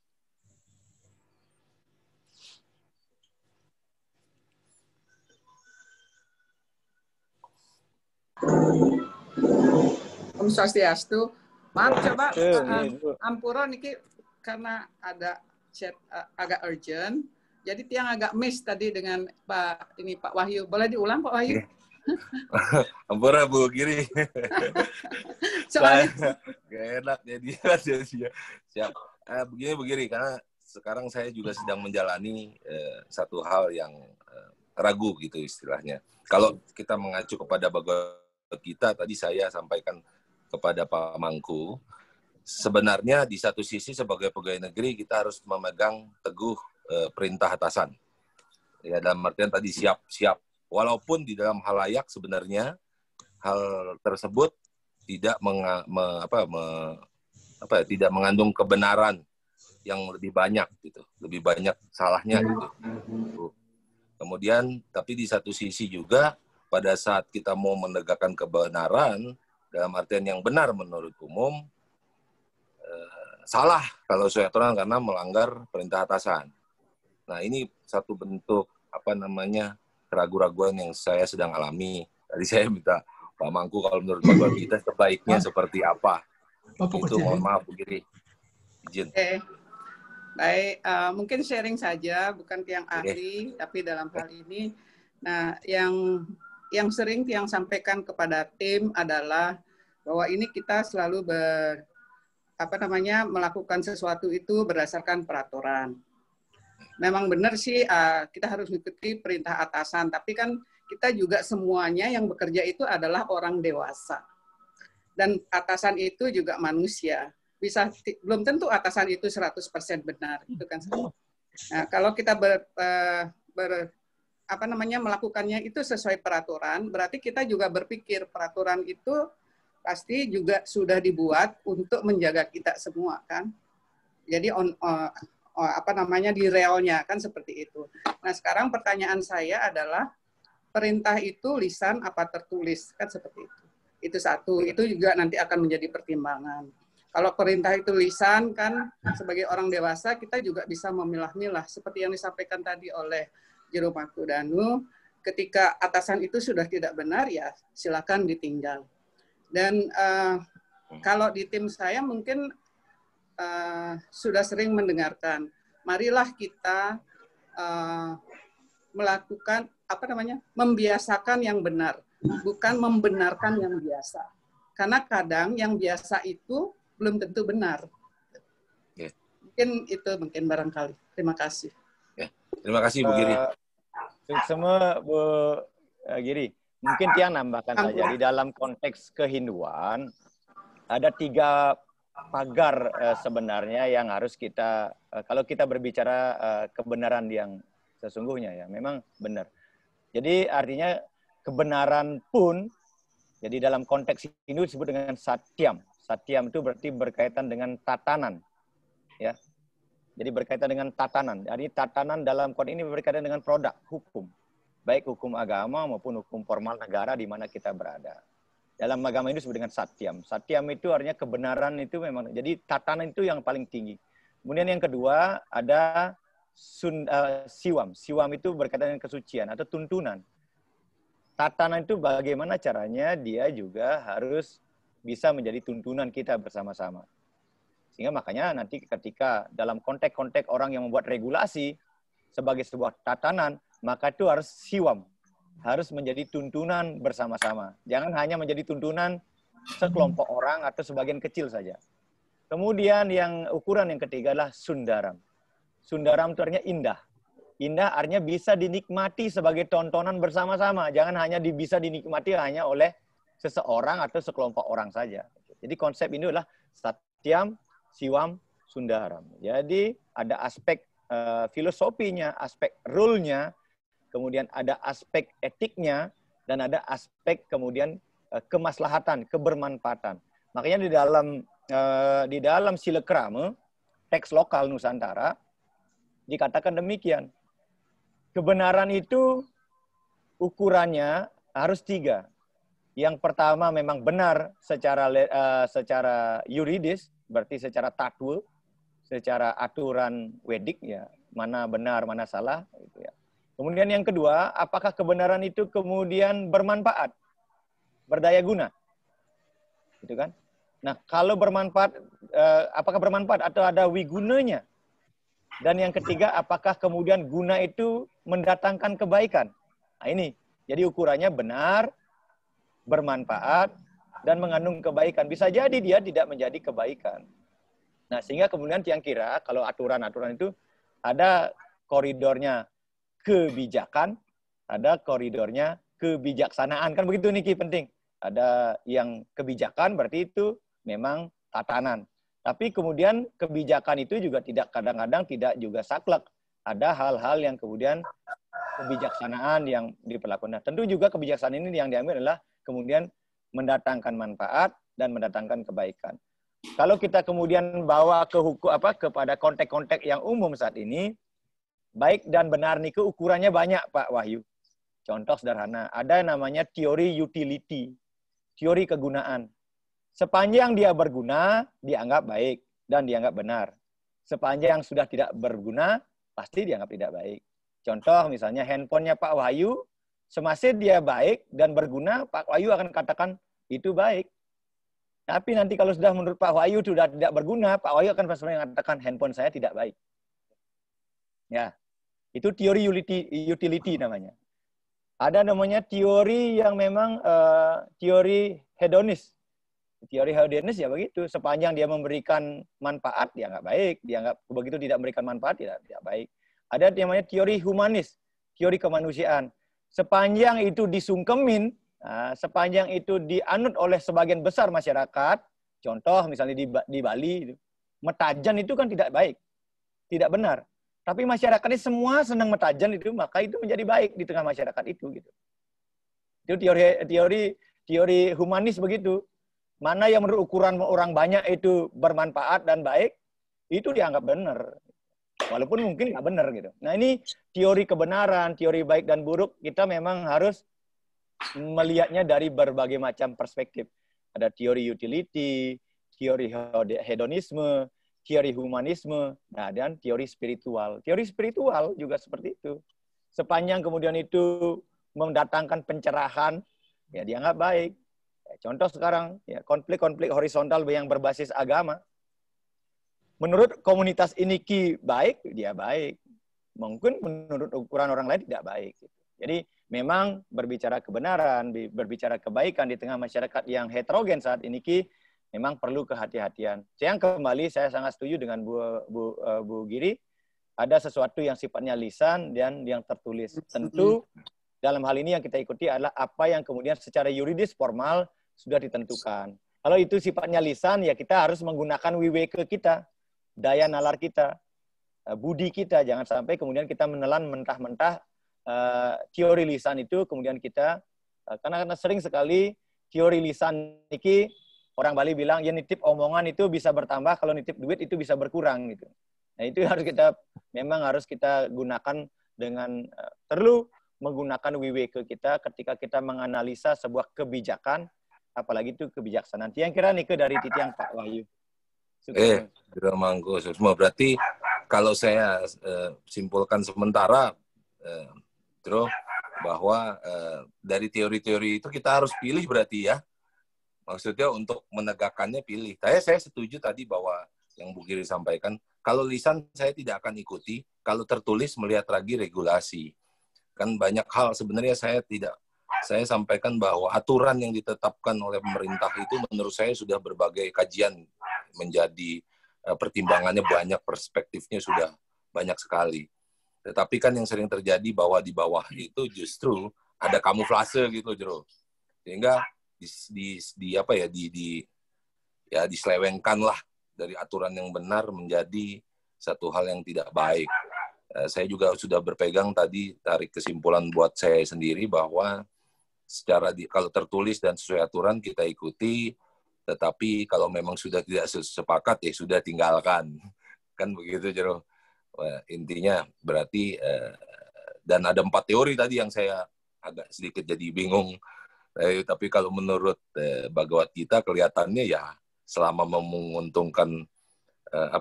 Om Swastiastu. Maaf coba Ampuro niki karena ada chat agak urgent. Jadi tiang agak miss tadi dengan Pak Wahyu. Boleh diulang Pak Wahyu? Ampura Bu Giri. Soalnya gak enak jadi siap. Begini Bu Giri, karena sekarang saya juga sedang menjalani satu hal yang ragu gitu istilahnya. Kalau kita mengacu kepada Bhagavad Gita, tadi saya sampaikan kepada Pak Mangku, sebenarnya di satu sisi sebagai pegawai negeri kita harus memegang teguh perintah atasan. Ya, dalam artian tadi siap, walaupun di dalam halayak sebenarnya hal tersebut tidak tidak mengandung kebenaran yang lebih banyak gitu, lebih banyak salahnya gitu. Kemudian tapi di satu sisi juga pada saat kita mau menegakkan kebenaran dalam artian yang benar menurut umum, salah kalau sesuai aturan karena melanggar perintah atasan. Nah, ini satu bentuk keraguan-raguan yang saya sedang alami. Tadi saya minta Pak Mangku kalau menurut Bhagavad Gita sebaiknya seperti apa. Itu mohon maaf Bu Giri. Izin. Oke. Baik, mungkin sharing saja, bukan tiang ahli, tapi dalam hal ini. Nah, yang sering tiang sampaikan kepada tim adalah bahwa ini kita selalu melakukan sesuatu itu berdasarkan peraturan. Memang benar sih kita harus mengikuti perintah atasan, tapi kan kita juga semuanya yang bekerja itu adalah orang dewasa. Dan atasan itu juga manusia. Belum tentu atasan itu 100% benar, itu kan. Nah, kalau kita melakukannya itu sesuai peraturan, berarti kita juga berpikir peraturan itu pasti juga sudah dibuat untuk menjaga kita semua kan. Jadi di realnya kan seperti itu. Nah, sekarang pertanyaan saya adalah perintah itu lisan apa tertulis kan seperti itu. Itu satu, itu juga nanti akan menjadi pertimbangan. Kalau perintah itu lisan kan sebagai orang dewasa kita juga bisa memilah-milah seperti yang disampaikan tadi oleh Jero Makudanu, ketika atasan itu sudah tidak benar ya silakan ditinggal. Dan kalau di tim saya mungkin sudah sering mendengarkan, marilah kita melakukan membiasakan yang benar, bukan membenarkan yang biasa. Karena kadang yang biasa itu belum tentu benar. Yeah. Mungkin barangkali. Terima kasih. Yeah. Terima kasih Bu Giri. Semua Bu Giri, mungkin Tiang nambahkan saja di dalam konteks kehinduan ada 3 pagar sebenarnya yang harus kita, kalau kita berbicara kebenaran yang sesungguhnya ya, memang benar. Jadi artinya kebenaran pun, jadi dalam konteks ini disebut dengan satyam. Satyam itu berarti berkaitan dengan tatanan, ya. Jadi berkaitan dengan tatanan. Jadi tatanan dalam konteks ini berkaitan dengan produk hukum, baik hukum agama maupun hukum formal negara di mana kita berada. Dalam agama ini disebut dengan satyam. Satyam itu artinya kebenaran itu memang. Jadi tatanan itu yang paling tinggi. Kemudian yang kedua ada siwam. Siwam itu berkaitan dengan kesucian atau tuntunan. Tatanan itu bagaimana caranya dia juga harus bisa menjadi tuntunan kita bersama-sama. Sehingga makanya nanti ketika dalam konteks-konteks orang yang membuat regulasi sebagai sebuah tatanan, maka itu harus siwam. Harus menjadi tuntunan bersama-sama. Jangan hanya menjadi tuntunan sekelompok orang atau sebagian kecil saja. Kemudian yang ukuran yang ketiga adalah sundaram. Sundaram itu artinya indah. Indah artinya bisa dinikmati sebagai tontonan bersama-sama. Jangan hanya bisa dinikmati hanya oleh seseorang atau sekelompok orang saja. Jadi konsep ini adalah satyam, siwam, sundaram. Jadi ada aspek filosofinya, aspek rule-nya, kemudian ada aspek etiknya, dan ada aspek kemudian kemaslahatan, kebermanfaatan. Makanya di dalam Silakrama, teks lokal Nusantara, dikatakan demikian. Kebenaran itu ukurannya harus 3. Yang pertama memang benar secara yuridis, berarti secara tatwa, secara aturan Wedik, ya, mana benar, mana salah, gitu ya. Kemudian yang kedua, apakah kebenaran itu kemudian bermanfaat, berdaya guna, gitu kan? Nah, kalau bermanfaat, apakah bermanfaat atau ada wigunanya? Dan yang ketiga, apakah kemudian guna itu mendatangkan kebaikan? Nah, ini, jadi ukurannya benar, bermanfaat, dan mengandung kebaikan. Bisa jadi dia tidak menjadi kebaikan. Nah, sehingga kemudian yang kira, kalau aturan-aturan itu ada koridornya kebijakan, ada koridornya kebijaksanaan. Kan begitu Niki, penting. Ada yang kebijakan berarti itu memang tatanan. Tapi kemudian kebijakan itu juga tidak, kadang-kadang tidak juga saklek. Ada hal-hal yang kemudian kebijaksanaan yang diperlakukan. Nah, tentu juga kebijaksanaan ini yang diambil adalah kemudian mendatangkan manfaat dan mendatangkan kebaikan. Kalau kita kemudian bawa ke hukum kepada konteks-konteks yang umum saat ini, baik dan benar niku ukurannya banyak, Pak Wahyu. Contoh sederhana, ada namanya teori utility, teori kegunaan. Sepanjang dia berguna, dianggap baik dan dianggap benar. Sepanjang sudah tidak berguna, pasti dianggap tidak baik. Contoh misalnya handphonenya Pak Wahyu, semasa dia baik dan berguna, Pak Wahyu akan katakan itu baik. Tapi nanti kalau sudah menurut Pak Wahyu sudah tidak berguna, Pak Wahyu akan pasti mengatakan handphone saya tidak baik. Ya. Itu teori utility namanya. Ada namanya teori yang memang teori hedonis. Teori hedonis ya begitu. Sepanjang dia memberikan manfaat, dianggap baik. Dianggap begitu tidak memberikan manfaat, tidak baik. Ada namanya teori humanis, teori kemanusiaan. Sepanjang itu disungkemin, sepanjang itu dianut oleh sebagian besar masyarakat, contoh misalnya di Bali, metajan itu kan tidak baik, tidak benar. Tapi masyarakatnya semua senang metajan itu, maka itu menjadi baik di tengah masyarakat itu. Gitu. Itu teori humanis begitu. Mana yang menurut ukuran orang banyak itu bermanfaat dan baik, itu dianggap benar. Walaupun mungkin nggak benar gitu. Nah ini teori kebenaran, teori baik dan buruk, kita memang harus melihatnya dari berbagai macam perspektif. Ada teori utility, teori hedonisme, teori humanisme, nah, dan teori spiritual. Teori spiritual juga seperti itu. Sepanjang kemudian itu mendatangkan pencerahan, ya dianggap baik. Ya, contoh sekarang, ya, konflik-konflik horizontal yang berbasis agama. Menurut komunitas ini baik, dia baik. Mungkin menurut ukuran orang lain tidak baik. Jadi memang berbicara kebenaran, berbicara kebaikan di tengah masyarakat yang heterogen saat ini, memang perlu kehati-hatian. Yang kembali saya sangat setuju dengan Bu Giri, ada sesuatu yang sifatnya lisan dan yang tertulis. Tentu dalam hal ini yang kita ikuti adalah apa yang kemudian secara yuridis formal sudah ditentukan. Kalau itu sifatnya lisan, ya kita harus menggunakan wiweke kita, daya nalar kita, budi kita. Jangan sampai kemudian kita menelan mentah-mentah teori lisan itu, kemudian kita, karena sering sekali teori lisan ini, orang Bali bilang, ya nitip omongan itu bisa bertambah, kalau nitip duit itu bisa berkurang gitu. Nah itu memang harus kita gunakan dengan perlu menggunakan wiweke kita ketika kita menganalisa sebuah kebijakan, apalagi itu kebijaksanaan. Yang kira nih dari titiang Pak Wahyu. Mangku Suksma. Berarti kalau saya simpulkan sementara, bahwa dari teori-teori itu kita harus pilih berarti ya. Maksudnya untuk menegakkannya pilih. Saya setuju tadi bahwa yang Bu Giri sampaikan, kalau lisan saya tidak akan ikuti, kalau tertulis melihat lagi regulasi. Kan banyak hal sebenarnya saya sampaikan bahwa aturan yang ditetapkan oleh pemerintah itu menurut saya sudah berbagai kajian menjadi pertimbangannya banyak, perspektifnya sudah banyak sekali. Tetapi kan yang sering terjadi bahwa di bawah itu justru ada kamuflase gitu, Jero. Sehingga diselewengkan lah dari aturan yang benar menjadi satu hal yang tidak baik. Saya juga sudah berpegang tadi, tarik kesimpulan buat saya sendiri bahwa kalau tertulis dan sesuai aturan kita ikuti, tetapi kalau memang sudah tidak sepakat ya sudah tinggalkan. Kan begitu, Jero. Intinya berarti dan ada 4 teori tadi yang saya agak sedikit jadi bingung. Tapi kalau menurut Bhagavad Gita kelihatannya ya selama menguntungkan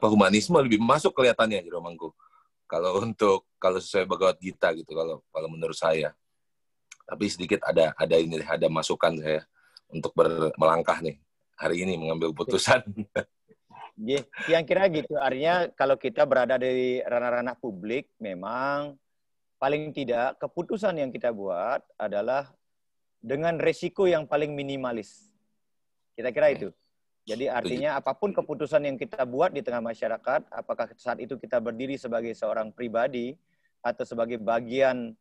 humanisme lebih masuk kelihatannya, Jero Mangku. Kalau sesuai Bhagavad Gita gitu kalau menurut saya. Tapi sedikit ada masukan saya untuk melangkah nih hari ini mengambil putusan. Yang kira gitu, artinya kalau kita berada di ranah-ranah publik, memang paling tidak keputusan yang kita buat adalah dengan resiko yang paling minimalis. Kita kira itu. Jadi artinya apapun keputusan yang kita buat di tengah masyarakat, apakah saat itu kita berdiri sebagai seorang pribadi atau sebagai bagian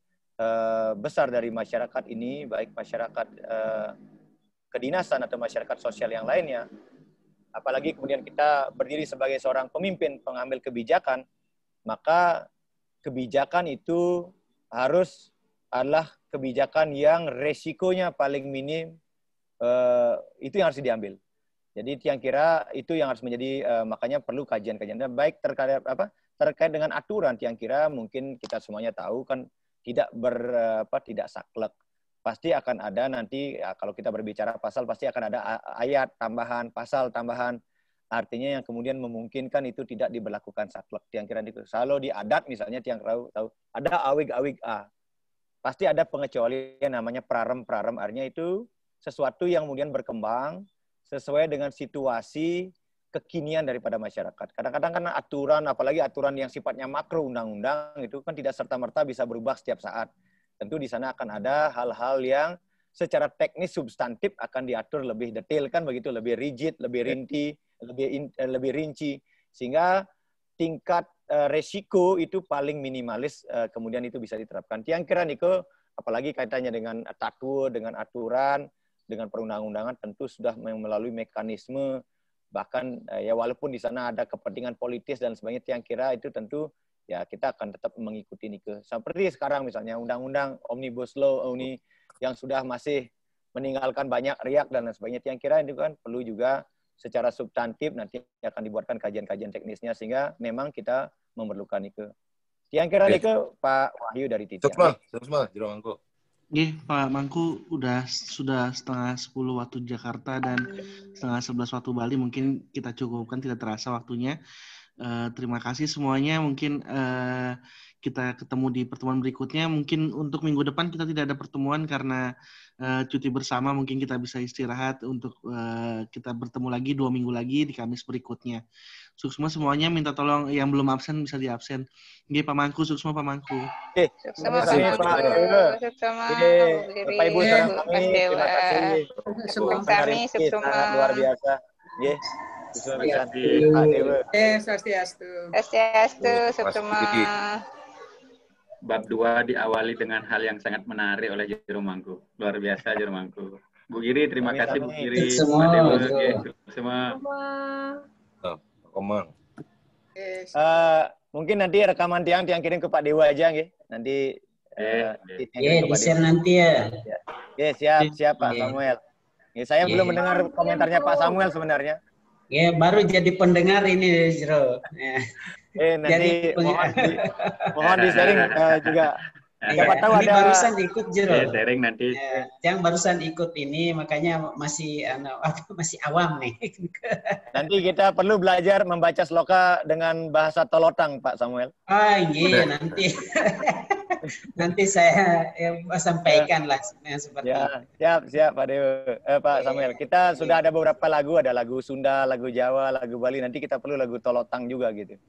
besar dari masyarakat ini, baik masyarakat kedinasan atau masyarakat sosial yang lainnya, apalagi kemudian kita berdiri sebagai seorang pemimpin pengambil kebijakan, maka kebijakan itu adalah kebijakan yang resikonya paling minim, itu yang harus diambil. Jadi yang kira itu yang harus menjadi, makanya perlu kajian-kajian. Baik terkait dengan aturan, yang kira mungkin kita semuanya tahu kan tidak saklek. Pasti akan ada nanti, ya, kalau kita berbicara pasal, pasti akan ada ayat tambahan, pasal tambahan. Artinya yang kemudian memungkinkan itu tidak diberlakukan saklek. Yang kira itu. Kalau di adat misalnya, yang tahu ada awig-awig A. Pasti ada pengecualian namanya prarem-prarem. Artinya itu sesuatu yang kemudian berkembang sesuai dengan situasi kekinian daripada masyarakat. Kadang-kadang kan aturan, apalagi aturan yang sifatnya makro undang-undang, itu kan tidak serta-merta bisa berubah setiap saat. Tentu di sana akan ada hal-hal yang secara teknis substantif akan diatur lebih detail, kan begitu, lebih rigid, lebih rinci, lebih rinci, sehingga tingkat resiko itu paling minimalis, kemudian itu bisa diterapkan. Yang kira Niko, apalagi kaitannya dengan tatwa, dengan aturan, dengan perundang-undangan, tentu sudah melalui mekanisme, bahkan ya walaupun di sana ada kepentingan politis dan sebagainya, yang kira itu tentu ya kita akan tetap mengikuti Nike. Seperti sekarang misalnya undang-undang Omnibus Law ini yang sudah masih meninggalkan banyak riak dan lain sebagainya, yang kira itu kan perlu juga secara substantif nanti akan dibuatkan kajian-kajian teknisnya, sehingga memang kita memerlukan Nike. Yang kira Nike, Pak Wahyu dari Titian. Sukma, Jero Mangku. Pak Mangku sudah 9:30 waktu Jakarta dan 10:30 waktu Bali. Mungkin kita cukupkan, tidak terasa waktunya. Terima kasih semuanya. Mungkin kita ketemu di pertemuan berikutnya. Mungkin untuk minggu depan kita tidak ada pertemuan karena cuti bersama. Mungkin kita bisa istirahat untuk kita bertemu lagi 2 minggu lagi di Kamis berikutnya. Suksma semuanya minta tolong yang belum absen bisa diabsen. Oke, Pak Mangku, Suksma, Pak Mangku. Terima kasih Pak. Bapak Ibu saudara kami, terima kasih. Suksma. Luar biasa. Swastiastu, Suksma. Bab 2 diawali dengan hal yang sangat menarik oleh Jero Mangku. Luar biasa Jero Mangku. Bu Giri, terima kasih Bu Giri. Semua. Pak Dewa, semua. Komang. Mungkin nanti rekaman tiang kirim ke Pak Dewa aja, nggih. Nanti di-share nanti ya. Oke, siap Pak Samuel. Saya belum mendengar komentarnya Pak Samuel sebenarnya. Ya, baru jadi pendengar ini, Jero. Nanti mohon di-sharing juga. Siapa tahu ini ada barusan ikut, Jero. Sharing nanti. Yang barusan ikut ini, makanya masih awam nih. Nanti kita perlu belajar membaca sloka dengan bahasa Tolotang, Pak Samuel. Iya, nanti. Nanti saya sampaikan lah seperti itu. Siap Pak Dewa, Pak Samuel. Kita sudah ada beberapa lagu, ada lagu Sunda, lagu Jawa, lagu Bali. Nanti kita perlu lagu Tolotang juga gitu.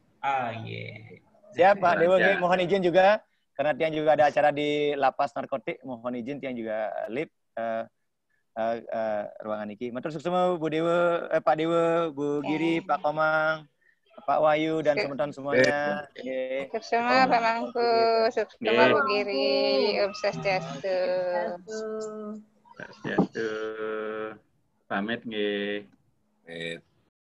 Siap Pak Dewa, mohon izin juga karena Tiang juga ada acara di Lapas Narkotik. Mohon izin Tiang juga lip ruangan ini. Matur suksema Bu Dewa, Pak Dewa, Bu Giri, Pak Komang, Pak Wahyu dan teman-teman semuanya. Suksema Pak Mangku, suksema Bu Giri, Om Swastiastu. Swastiastu. Pamit nggih.